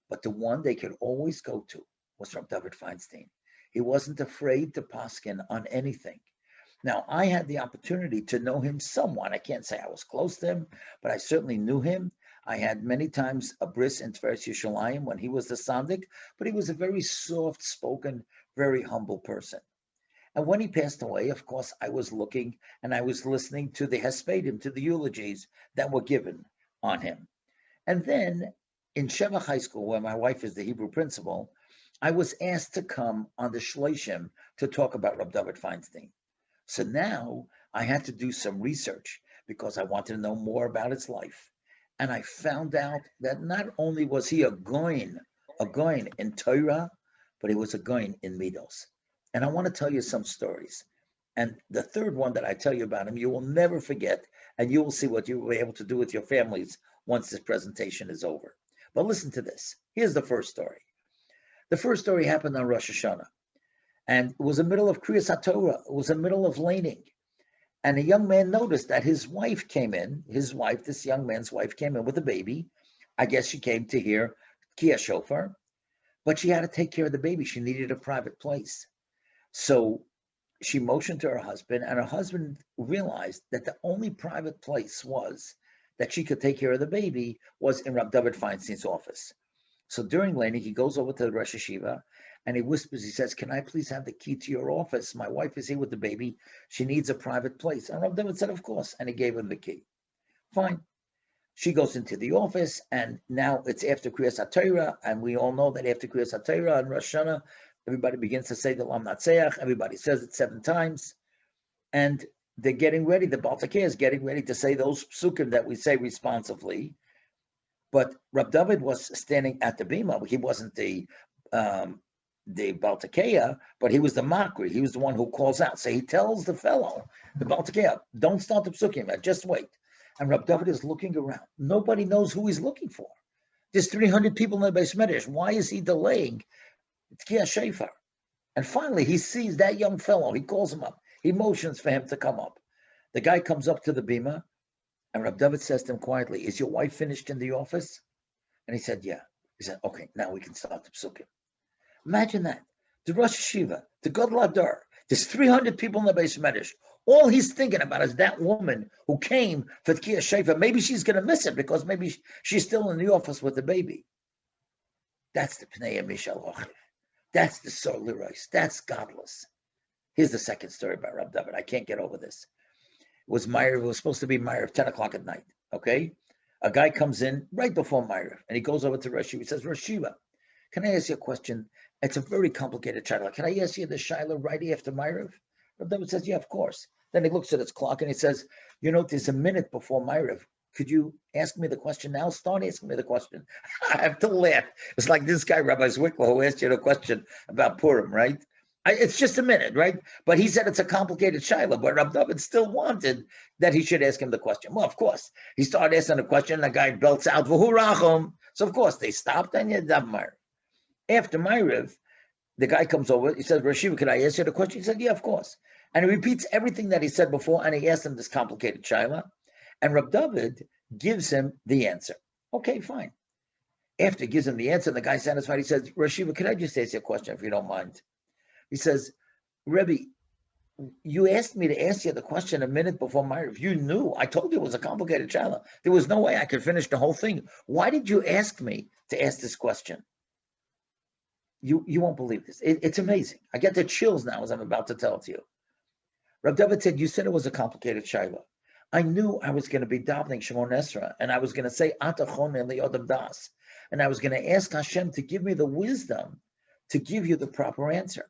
But the one they could always go to was Rabbi David Feinstein. He wasn't afraid to paskin on anything. Now, I had the opportunity to know him somewhat. I can't say I was close to him, but I certainly knew him. I had many times a bris in Tveres Yerushalayim when he was the Sandik, but he was a very soft-spoken, very humble person. And when he passed away, of course, I was looking and I was listening to the Hespedim, to the eulogies that were given on him. And then in Shevach High School, where my wife is the Hebrew principal, I was asked to come on the Shloshim to talk about Rabbi David Feinstein. So now I had to do some research because I wanted to know more about his life. And I found out that not only was he a goin in Torah, but he was a goin in Midos. And I want to tell you some stories. And the third one that I tell you about him, you will never forget, and you will see what you will be able to do with your families once this presentation is over. But listen to this. Here's the first story. The first story happened on Rosh Hashanah. And it was the middle of Kriyas HaTorah. It was the middle of laning. And a young man noticed that his wife came in, this young man's wife came in with a baby. I guess she came to hear Kia Shofar, but she had to take care of the baby. She needed a private place. So she motioned to her husband, and her husband realized that the only private place that she could take care of the baby was in Rabbi David Feinstein's office. So during laning, he goes over to the Rosh Hashiva, and he whispers, he says, "Can I please have the key to your office? My wife is here with the baby. She needs a private place." And Rabbi David said, "Of course." And he gave him the key. Fine. She goes into the office, and now it's after Kriyas HaTorah, and we all know that after Kriyas HaTorah and Rosh Hashanah, everybody begins to say the Lam Natseach. Everybody says it 7 times. And they're getting ready. The Baltakeh is getting ready to say those psukim that we say responsively. But Rabbi David was standing at the bima. He wasn't the the Baltakeya, but he was the Makri. He was the one who calls out. So he tells the fellow, the Baltakeya, don't start the psukim yet, just wait. And Rab David is looking around. Nobody knows who he's looking for. There's 300 people in the Beis Medrash. Why is he delaying Tkiyah Shofar? And finally, he sees that young fellow. He calls him up. He motions for him to come up. The guy comes up to the bima, and Rab David says to him quietly, is your wife finished in the office? And he said, yeah. He said, okay, now we can start the psukim. Imagine that. The Rosh Hashiva, the Gadol Adar, there's 300 people in the Beis Medrash. All he's thinking about is that woman who came for Tkiyah Shofar. Maybe she's going to miss it because maybe she's still in the office with the baby. That's the Pnei Mishal Ochiv. That's the Sor Lirois. That's godless. Here's the second story about Rab David. I can't get over this. It was supposed to be Ma'ariv, 10 o'clock at night. Okay? A guy comes in right before Ma'ariv, and he goes over to Rosh Hashiva. He says, Rosh Hashiva, can I ask you a question? It's a very complicated shaila. Can I ask you the shaila right after Ma'ariv? Rab David says, yeah, of course. Then he looks at his clock and he says, there's a minute before Ma'ariv. Could you ask me the question now? Start asking me the question. I have to laugh. It's like this guy, Rabbi Zwickler, who asked you the question about Purim, right? It's just a minute, right? But he said it's a complicated shaila, but Rab David still wanted that he should ask him the question. Well, of course, he started asking the question, and the guy belts out, V'hu rachum. So, of course, they stopped, and you daven Ma'ariv. After Ma'ariv, the guy comes over, he says, Rosh Hashiva, could I ask you the question? He said, yeah, of course. And he repeats everything that he said before, and he asked him this complicated shaila. And Rab David gives him the answer. Okay, fine. After he gives him the answer, the guy's satisfied. He says, Rosh Hashiva, can I just ask you a question if you don't mind? He says, Rebbe, you asked me to ask you the question a minute before Ma'ariv. You knew. I told you it was a complicated shaila. There was no way I could finish the whole thing. Why did you ask me to ask this question? You won't believe this. It's amazing. I get the chills now as I'm about to tell it to you. Rab David said, you said it was a complicated shaila. I knew I was going to be davening Shemon Esra, and I was going to say Ata Chon and Liodam Das, and I was going to ask Hashem to give me the wisdom to give you the proper answer.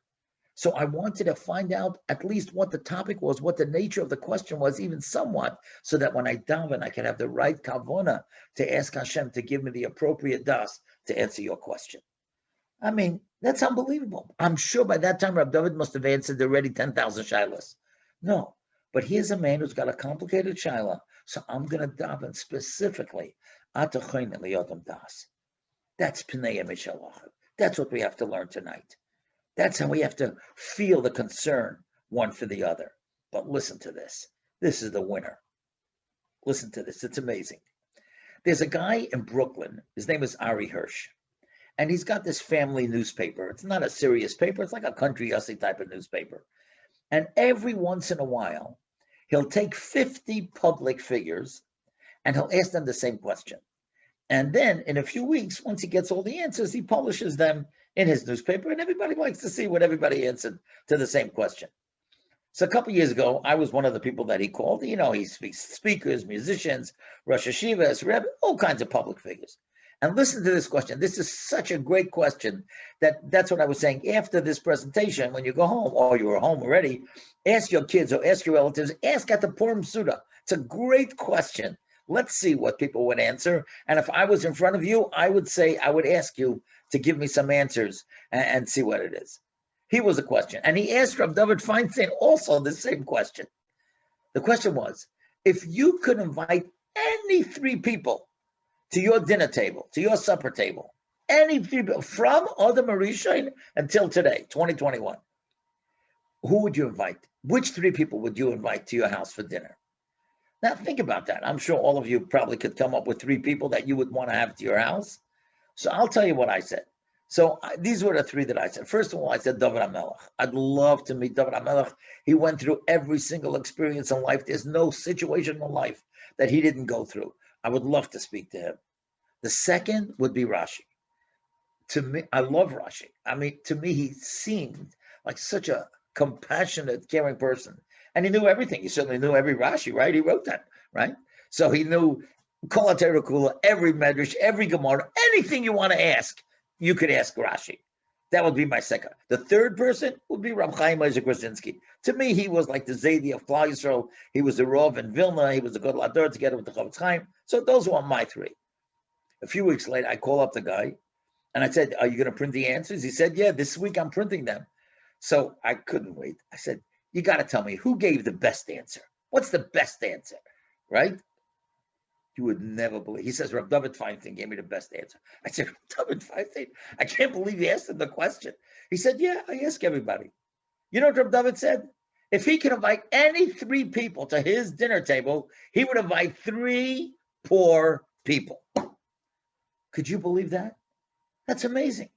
So I wanted to find out at least what the topic was, what the nature of the question was, even somewhat, so that when I daven, I can have the right kavona to ask Hashem to give me the appropriate das to answer your question. I mean, that's unbelievable. I'm sure by that time Rab David must have answered already 10,000 shilas. No. But here's a man who's got a complicated shaila, so I'm going to daven specifically. That's Pnei Mishal Ochiv. That's what we have to learn tonight. That's how we have to feel the concern one for the other. But listen to this. This is the winner. Listen to this. It's amazing. There's a guy in Brooklyn. His name is Ari Hirsch. And he's got this family newspaper. It's not a serious paper. It's like a country yossi type of newspaper. And every once in a while, he'll take 50 public figures and he'll ask them the same question. And then in a few weeks, once he gets all the answers, he publishes them in his newspaper, and everybody likes to see what everybody answered to the same question. So a couple of years ago, I was one of the people that he called. He speaks speakers, musicians, Rosh Hashivas, Rebbe, all kinds of public figures. And listen to this question. This is such a great question that's what I was saying. After this presentation, when you go home, or you were home already, ask your kids or ask your relatives, ask at the Purim Suda. It's a great question. Let's see what people would answer. And if I was in front of you, I would ask you to give me some answers and see what it is. Here was a question. And he asked Rab David Feinstein also the same question. The question was, if you could invite any 3 people to your dinner table, to your supper table, any people from Adam Arishain until today, 2021, who would you invite? Which 3 people would you invite to your house for dinner? Now think about that. I'm sure all of you probably could come up with 3 people that you would want to have to your house. So I'll tell you what I said. So these were the 3 that I said. First of all, I said David HaMelech. I'd love to meet David HaMelech. He went through every single experience in life. There's no situation in life that he didn't go through. I would love to speak to him. The second would be Rashi. To me, I love Rashi. I mean, to me, he seemed like such a compassionate, caring person. And he knew everything. He certainly knew every Rashi, right? He wrote that, right? So he knew Kol HaTorah Kula, every Medrash, every Gemara, anything you want to ask, you could ask Rashi. That would be my second. The third person would be Rab Chaim Isaac Krasinski. To me, he was like the Zaydi of Klal Yisrael. He was the Rav in Vilna. He was the Gadol Adar together with the Chavetz Chaim. So those were my 3. A few weeks later, I call up the guy, And I said, are you going to print the answers? He said, yeah, this week I'm printing them. So I couldn't wait. I said, you got to tell me who gave the best answer. What's the best answer, right? You would never believe. He says, Reb David Feinstein gave me the best answer. I said, Reb David Feinstein? I can't believe you asked him the question. He said, yeah, I ask everybody. You know what Reb David said? If he could invite any 3 people to his dinner table, he would invite 3 poor people. Could you believe that? That's amazing.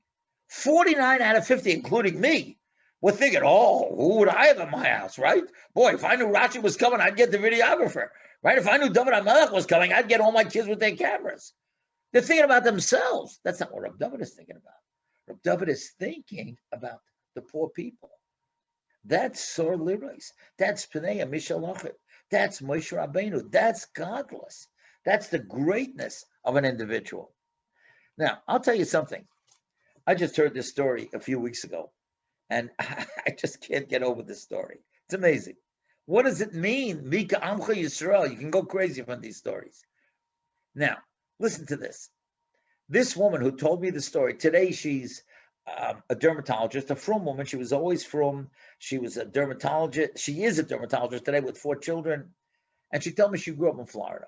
49 out of 50, including me, were thinking, oh, who would I have in my house, right? Boy, if I knew Rashi was coming, I'd get the videographer, right? If I knew David Melech was coming, I'd get all my kids with their cameras. They're thinking about themselves. That's not what Reb David is thinking about. Reb David is thinking about the poor people. That's Sor Lirais. That's Pnei Mishalachim. That's Moshe Rabbeinu. That's godless. That's the greatness of an individual. Now, I'll tell you something. I just heard this story a few weeks ago, and I just can't get over this story. It's amazing. What does it mean? Mika Amcha Yisrael. You can go crazy from these stories. Now, listen to this. This woman who told me the story, today she's a dermatologist, a frum woman. She was always frum. She was a dermatologist. She is a dermatologist today with 4 children. And she told me she grew up in Florida.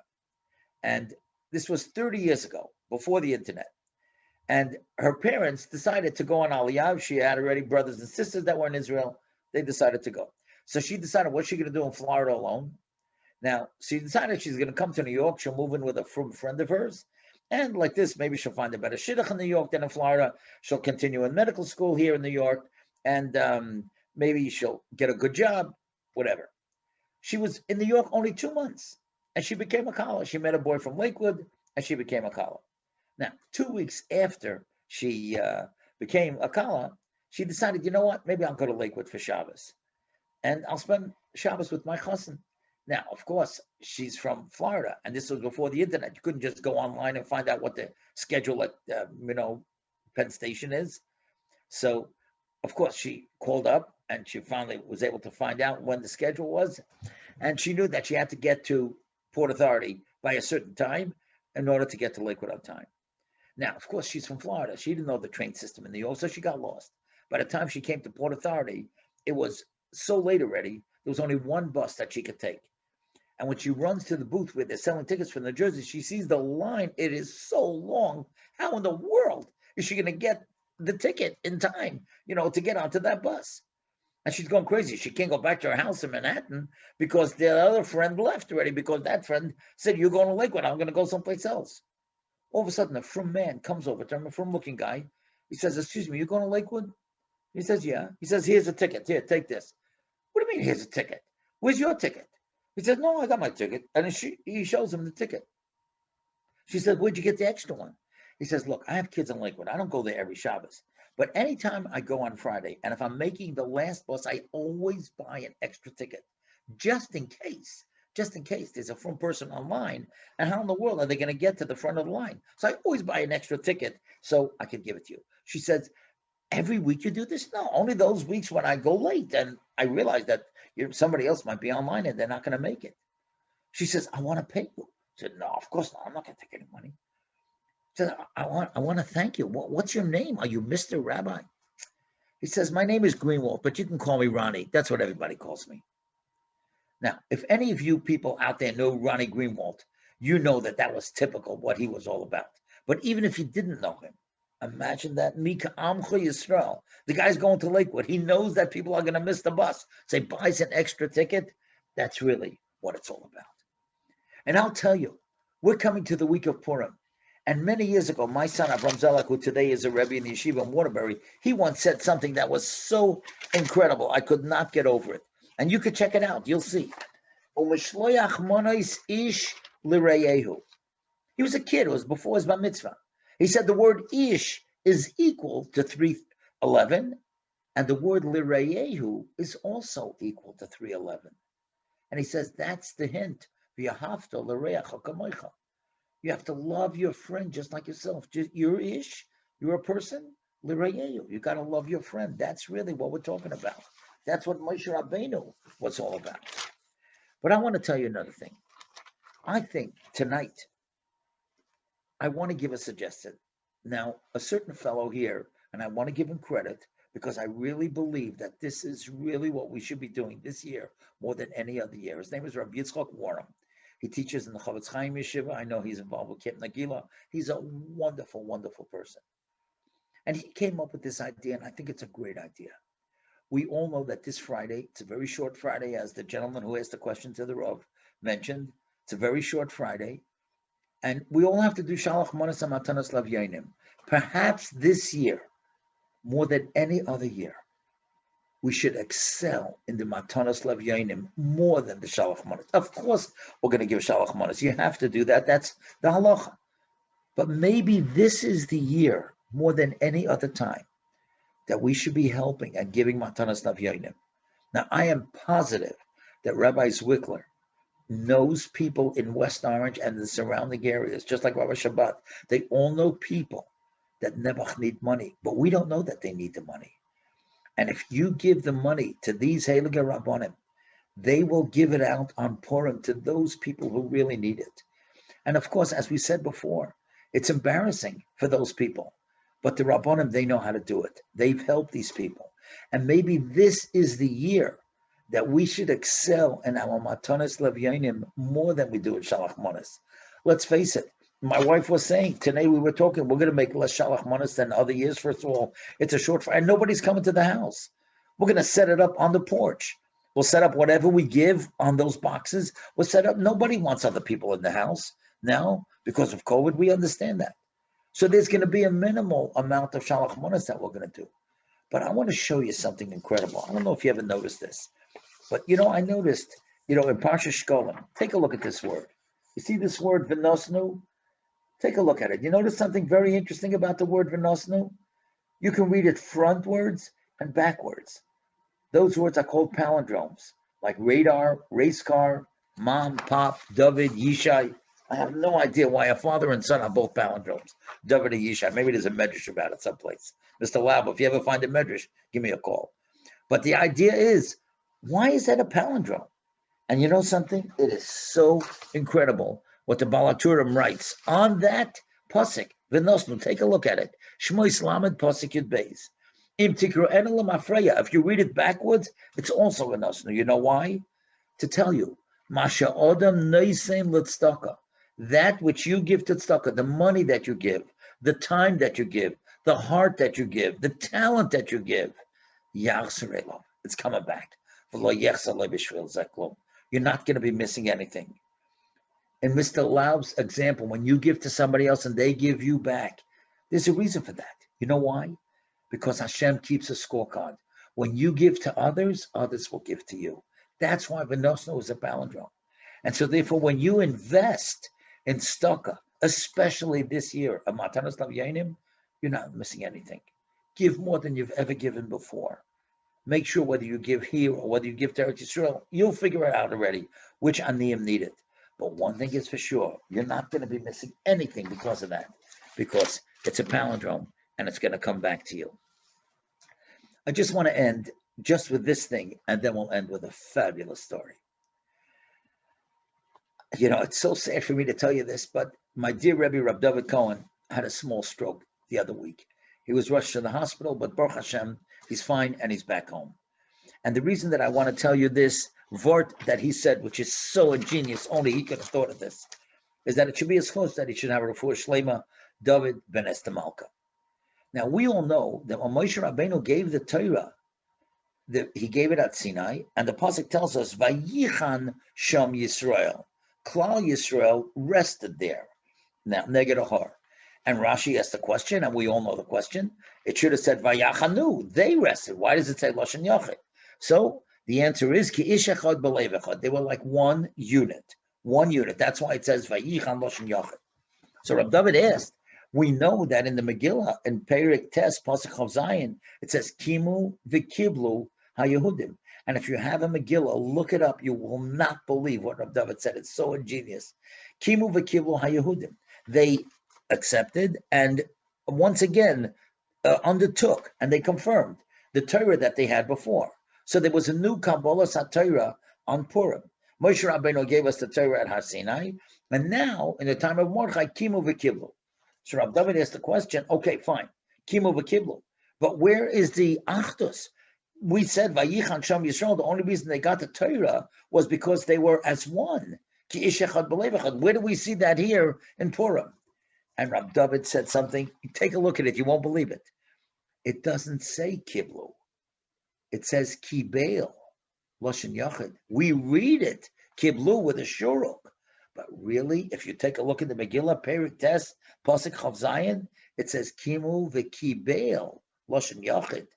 And this was 30 years ago, before the internet. And her parents decided to go on Aliyah. She had already brothers and sisters that were in Israel. They decided to go. So she decided, what's she going to do in Florida alone? Now, she decided she's going to come to New York. She'll move in with a friend of hers. And like this, maybe she'll find a better shidduch in New York than in Florida. She'll continue in medical school here in New York. And maybe she'll get a good job, whatever. She was in New York only 2 months. And she became a Kala. She met a boy from Lakewood, and she became a Kala. Now, 2 weeks after she became a Kala, she decided, you know what? Maybe I'll go to Lakewood for Shabbos. And I'll spend Shabbos with my chassan. Now, of course, she's from Florida, and this was before the internet. You couldn't just go online and find out what the schedule at, Penn Station is. So, of course, she called up, and she finally was able to find out when the schedule was. And she knew that she had to get to Port Authority by a certain time in order to get to Lakewood on time. Now, of course, she's from Florida. She didn't know the train system in New York, so she got lost. By the time she came to Port Authority, it was so late already, there was only one bus that she could take. And when she runs to the booth where they're selling tickets for New Jersey, she sees the line. It is so long. How in the world is she going to get the ticket in time, to get onto that bus? And she's going crazy. She can't go back to her house in Manhattan because the other friend left already, because that friend said, you're going to Lakewood. I'm going to go someplace else. All of a sudden, a frum man comes over to him, a frum-looking guy. He says, excuse me, you going to Lakewood? He says, yeah. He says, here's a ticket. Here, take this. What do you mean, here's a ticket? Where's your ticket? He says, no, I got my ticket. And he shows him the ticket. She said, where'd you get the extra one? He says, look, I have kids in Lakewood. I don't go there every Shabbos. But anytime I go on Friday, and if I'm making the last bus, I always buy an extra ticket, just in case there's a frum person online, and how in the world are they going to get to the front of the line? So I always buy an extra ticket so I can give it to you. She says, every week you do this? No, only those weeks when I go late, and I realize that somebody else might be online and they're not going to make it. She says, I want to pay you. I said, no, of course not. I'm not going to take any money. She said, I want to thank you. What's your name? Are you Mr. Rabbi? He says, my name is Greenwald, but you can call me Ronnie. That's what everybody calls me. Now, if any of you people out there know Ronnie Greenwald, you know that was typical what he was all about. But even if you didn't know him, imagine that. Mika Amcha Yisrael. The guy's going to Lakewood. He knows that people are going to miss the bus. So he buys an extra ticket. That's really what it's all about. And I'll tell you, we're coming to the week of Purim. And many years ago, my son, Avram Zelak, who today is a Rebbe in the yeshiva in Waterbury, he once said something that was so incredible. I could not get over it. And you could check it out. You'll see. He was a kid. It was before his bar mitzvah. He said the word ish is equal to 311, and the word lireyehu is also equal to 311. And he says that's the hint. You have to love your friend just like yourself. You're ish, you're a person, lireyehu. You got to love your friend. That's really what we're talking about. That's what Moshe Rabbeinu was all about. But I want to tell you another thing. I think tonight, I want to give a suggestion. Now, a certain fellow here, and I want to give him credit because I really believe that this is really what we should be doing this year more than any other year. His name is Rabbi Yitzchak Warren. He teaches in the Chavetz Chaim Yeshiva. I know he's involved with Camp Nagila. He's a wonderful, wonderful person. And he came up with this idea, and I think it's a great idea. We all know that this Friday, it's a very short Friday, as the gentleman who asked the question to the Rav mentioned. It's a very short Friday. And we all have to do Shalach Manas Matanas Lavyanim. Perhaps this year, more than any other year, we should excel in the Matanas Lavyanim more than the Shalach Manas. Of course, we're going to give Shalach Manas. You have to do that. That's the halacha. But maybe this is the year, more than any other time, that we should be helping and giving Matanas Lavyanim. Now, I am positive that Rabbi Zwickler knows people in West Orange and the surrounding areas, just like Rabbi Shabbat. They all know people that Nebuch need money, but we don't know that they need the money. And if you give the money to these Heilige Rabbanim, they will give it out on Purim to those people who really need it. And of course, as we said before, it's embarrassing for those people, but the Rabbanim, they know how to do it. They've helped these people. And maybe this is the year that we should excel in our Matanas Lavyanim more than we do in Shalach Manas. Let's face it. My wife was saying, today we were talking, we're going to make less Shalach Manas than other years. First of all, it's a short, and nobody's coming to the house. We're going to set it up on the porch. We'll set up whatever we give on those boxes. We'll set up, nobody wants other people in the house now because of COVID. We understand that. So there's going to be a minimal amount of Shalach Manas that we're going to do. But I want to show you something incredible. I don't know if you ever noticed this. But, I noticed, in Parsha Shkolim, take a look at this word. You see this word, V'nosnu? Take a look at it. You notice something very interesting about the word V'nosnu? You can read it frontwards and backwards. Those words are called palindromes, like radar, race car, mom, pop, David, Yishai. I have no idea why a father and son are both palindromes, David and Yishai. Maybe there's a medrash about it someplace. Mr. Labo, if you ever find a medrash, give me a call. But the idea is, why is that a palindrome? And you know something? It is so incredible what the Balaturim writes on that pasuk. V'nosnu, take a look at it. Shmois Lamed pasuk Yud Beis. Im tikru enelam afreya. If you read it backwards, it's also v'nosnu. You know why? To tell you, Masha Odam Neisen L'Tzedakah. That which you give to tzedakah, the money that you give, the time that you give, the heart that you give, the talent that you give, Yachzerelov. It's coming back. You're not going to be missing anything. In Mr. Laub's example, when you give to somebody else and they give you back, there's a reason for that. You know why? Because Hashem keeps a scorecard. When you give to others, others will give to you. That's why V'nosnu is a palindrome. And so therefore, when you invest in tzedakah, especially this year, a Matanas Lavyanim, you're not missing anything. Give more than you've ever given before. Make sure whether you give here or whether you give to Eretz Yisrael, you'll figure it out already, which aniyim need it. But one thing is for sure, you're not going to be missing anything because of that, because it's a palindrome and it's going to come back to you. I just want to end just with this thing, and then we'll end with a fabulous story. It's so sad for me to tell you this, but my dear Rabbi, Rabbi David Cohen, had a small stroke the other week. He was rushed to the hospital, but Baruch Hashem, he's fine and he's back home. And the reason that I want to tell you this vort that he said, which is so ingenious, only he could have thought of this, is that it should be as close that he should have a refuah shlema, David ben Esther Malkah. Now, we all know that when Moshe Rabbeinu gave the Torah, he gave it at Sinai, and the pasuk tells us, Vayichan Sham Yisrael. Klal Yisrael rested there. Now, neged ahar. And Rashi asked the question, and we all know the question. It should have said Vayachanu. They rested. Why does it say Lashon Yachid? So the answer is Ki ish echad b'lev echad. They were like one unit. One unit. That's why it says Vayichan Lashon Yachid. So Rabbi David asked, we know that in the Megillah, in Perik Tes, Pasuk Chav Zayin, it says Kimu v'kiblu haYehudim. And if you have a Megillah, look it up. You will not believe what Rabbi David said. It's so ingenious. Kimu v'kiblu haYehudim. They accepted and once again undertook, and they confirmed the Torah that they had before. So there was a new Kabbalah Torah on Purim. Moshe Rabbeinu gave us the Torah at Har Sinai, and now in the time of Mordechai, Kimu v'kiblu. So Rabbi David asked the question, okay, fine, kimu v'kiblu. But where is the achdus? We said, Vayichan Sham Yisrael, the only reason they got the Torah was because they were as one. Ki ish echad b'lev echad. Where do we see that here in Purim? And Rabbi David said something, take a look at it, you won't believe it. It doesn't say kiblu. It says kibel, lashon yachid. We read it, kiblu with a shuruk. But really, if you take a look at the Megillah, Perik Tes, Pasuk Chav Zayin, it says kimu v'kibel, lashon yachid.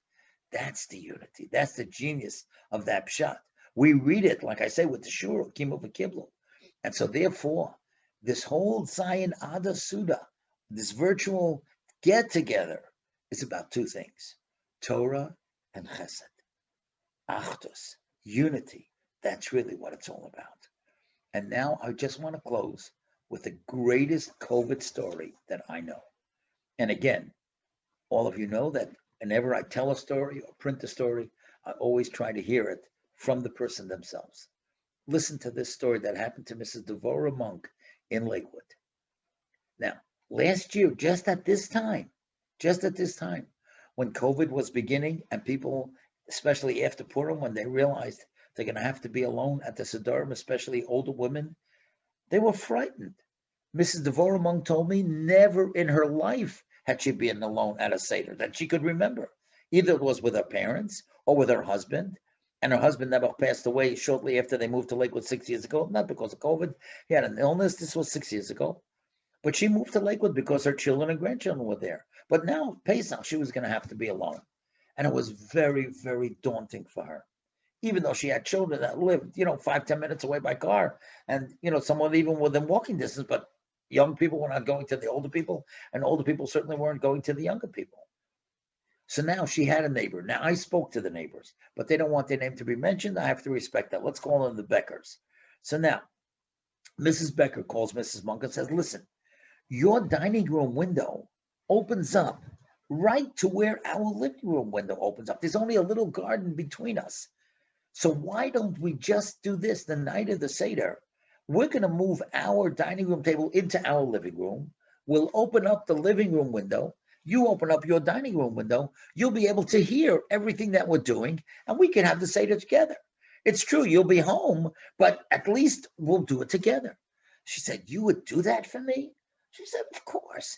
That's the unity. That's the genius of that pshat. We read it, like I say, with the shuruk, kimu v'kiblu. And so therefore, this whole ZayinAdar Suda, this virtual get-together, is about two things, Torah and Chesed. Achdus, unity. That's really what it's all about. And now I just want to close with the greatest COVID story that I know. And again, all of you know that whenever I tell a story or print a story, I always try to hear it from the person themselves. Listen to this story that happened to Mrs. Devorah Monk in Lakewood. Now, last year, just at this time, when COVID was beginning and people, especially after Purim, when they realized they're going to have to be alone at the Sidurim, especially older women, they were frightened. Mrs. Devorah Monk told me never in her life had she been alone at a Seder that she could remember. Either it was with her parents or with her husband. And her husband never passed away shortly after they moved to Lakewood 6 years ago, not because of COVID. He had an illness. This was 6 years ago. But she moved to Lakewood because her children and grandchildren were there. But now, Peysach, she was going to have to be alone. And it was very, very daunting for her. Even though she had children that lived, 5-10 minutes away by car. And, someone even within walking distance. But young people were not going to the older people. And older people certainly weren't going to the younger people. So now she had a neighbor. Now, I spoke to the neighbors. But they don't want their name to be mentioned. I have to respect that. Let's call them the Beckers. So now, Mrs. Becker calls Mrs. Monk and says, listen, your dining room window opens up right to where our living room window opens up. There's only a little garden between us. So why don't we just do this the night of the Seder? We're going to move our dining room table into our living room. We'll open up the living room window. You open up your dining room window. You'll be able to hear everything that we're doing, and we can have the Seder together. It's true, you'll be home, but at least we'll do it together. She said, you would do that for me? She said, of course.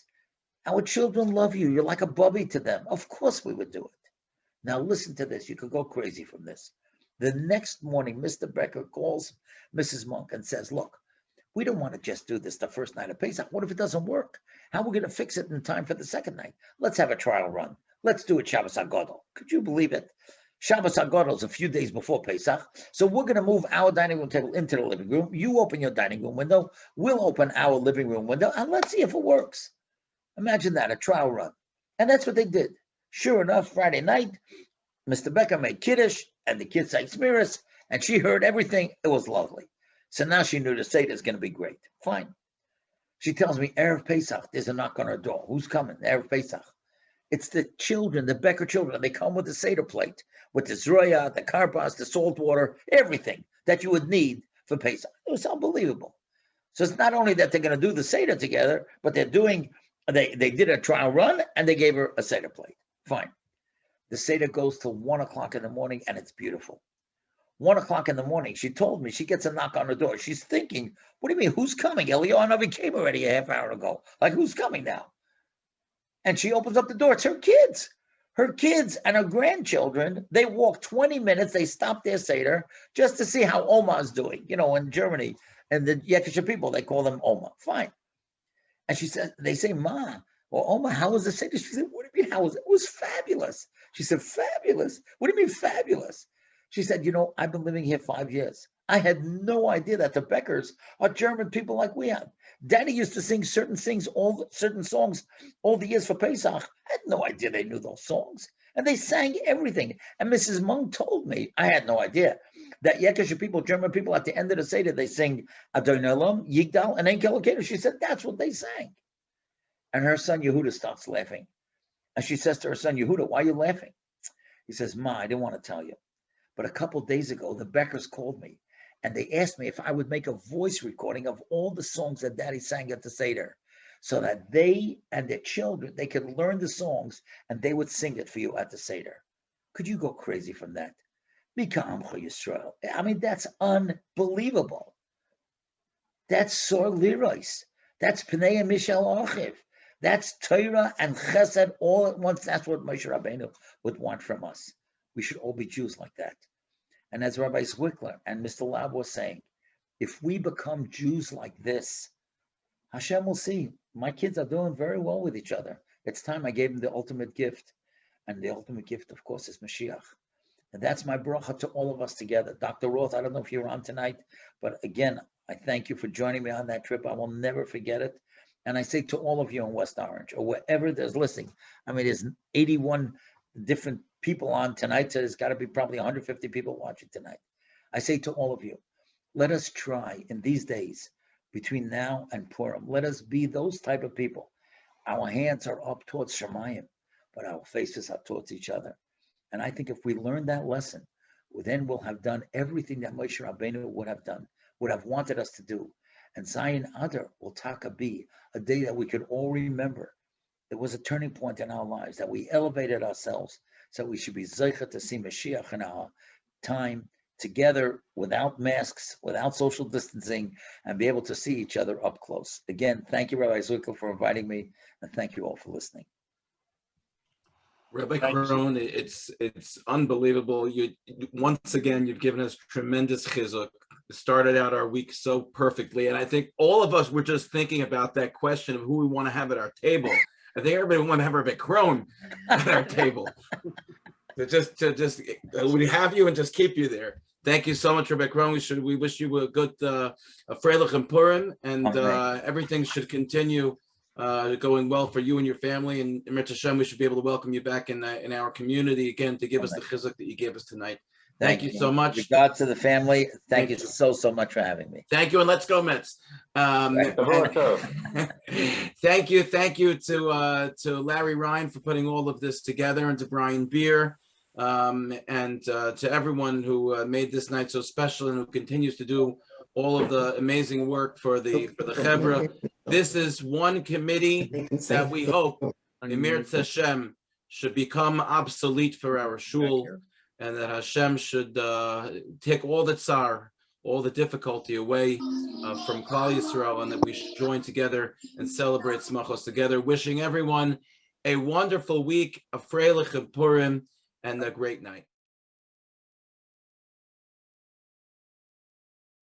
Our children love you. You're like a bubby to them. Of course we would do it. Now listen to this. You could go crazy from this. The next morning, Mr. Becker calls Mrs. Monk and says, look, we don't want to just do this the first night of Peysach. What if it doesn't work? How are we going to fix it in time for the second night? Let's have a trial run. Let's do it Shabbos HaGadol. Could you believe it? Shabbos HaGadol is a few days before Peysach. So we're going to move our dining room table into the living room. You open your dining room window. We'll open our living room window, and let's see if it works. Imagine that, a trial run. And that's what they did. Sure enough, Friday night, Mr. Becker made Kiddush, and the kids sang Smiris, and she heard everything. It was lovely. So now she knew the Seder is going to be great. Fine. She tells me, Erev Peysach, there's a knock on her door. Who's coming? Erev Peysach. It's the children, the Becker children. They come with the Seder plate, with the Zroya, the Karpas, the salt water, everything that you would need for Peysach. It was unbelievable. So it's not only that they're going to do the Seder together, but they did a trial run, and they gave her a Seder plate. Fine. The Seder goes till 1 o'clock in the morning, and it's beautiful. 1 o'clock in the morning, she told me, she gets a knock on the door. She's thinking, what do you mean, who's coming? Eliyahu Hanavi came already a half hour ago. Like, who's coming now? And she opens up the door. It's her kids. Her kids and her grandchildren, they walk 20 minutes. They stop their Seder just to see how Oma is doing. In Germany, and the Yekisha people, they call them Oma. Fine. And she said, they say, Ma, well, Oma, how was the Seder? She said, what do you mean, how was it? It was fabulous. She said, fabulous? What do you mean fabulous? She said, I've been living here 5 years. I had no idea that the Beckers are German people like we are. Daddy used to sing certain songs all the years for Peysach. I had no idea they knew those songs. And they sang everything. And Mrs. Monk told me, I had no idea, that Yekisha people, German people, at the end of the Seder, they sing Adonai Olam, Yigdal, and Ein Kelokenu. She said, that's what they sang. And her son Yehuda starts laughing. And she says to her son Yehuda, why are you laughing? He says, Ma, I didn't want to tell you. But a couple of days ago, the Beckers called me, and they asked me if I would make a voice recording of all the songs that Daddy sang at the Seder. so that they and their children, they could learn the songs and they would sing it for you at the Seder. Could you go crazy from that? Yisrael. I mean, that's unbelievable. That's Sor Lirois. That's Pnei Mishal Achiv. That's Torah and Chesed all at once. That's what Moshe Rabbeinu would want from us. We should all be Jews like that. And as Rabbi Zwickler and Mr. Lab was saying, if we become Jews like this, Hashem will see. My kids are doing very well with each other. It's time I gave them the ultimate gift. And the ultimate gift, of course, is Mashiach. And that's my bracha to all of us together. Dr. Roth, I don't know if you're on tonight, but again, I thank you for joining me on that trip. I will never forget it. And I say to all of you in West Orange or wherever there's listening, I mean, there's 81 different people on tonight, so there's got to be probably 150 people watching tonight. I say to all of you, let us try in these days between now and Purim, let us be those type of people. Our hands are up towards Shemayim, but our faces are towards each other. And I think if we learn that lesson, then we'll have done everything that Moshe Rabbeinu would have done, would have wanted us to do. And ZayinAdar will be a day that we could all remember. It was a turning point in our lives, that we elevated ourselves, so we should be zeicha to see Mashiach in our time, together, without masks, without social distancing, and be able to see each other up close. Again, thank you, Rabbi Zwickler, for inviting me, and thank you all for listening. Rabbi Krohn, it's unbelievable. Once again, you've given us tremendous chizuk. Started out our week so perfectly, and I think all of us were just thinking about that question of who we want to have at our table. I think everybody want to have Rabbi Krohn at our table. We have you and just keep you there. Thank you so much, Rabbi Krohn. We wish you a good Freilich and Purim, and everything should continue going well for you and your family. And Emir Hashem, we should be able to welcome you back in our community again to give us the chizuk that you gave us tonight. Thank you so much. Regards to the family. Thank you so much for having me. Thank you, and let's go Mets. Thank you to Larry Ryan for putting all of this together, and to Brian Beer, and to everyone who made this night so special and who continues to do all of the amazing work for the Chevra. This is one committee that we hope, Emir Hashem, should become obsolete for our shul, and that Hashem should take all the tsar, all the difficulty away from Klal Yisrael, and that we should join together and celebrate Smachos together. Wishing everyone a wonderful week, a Freilich and Purim, and a great night.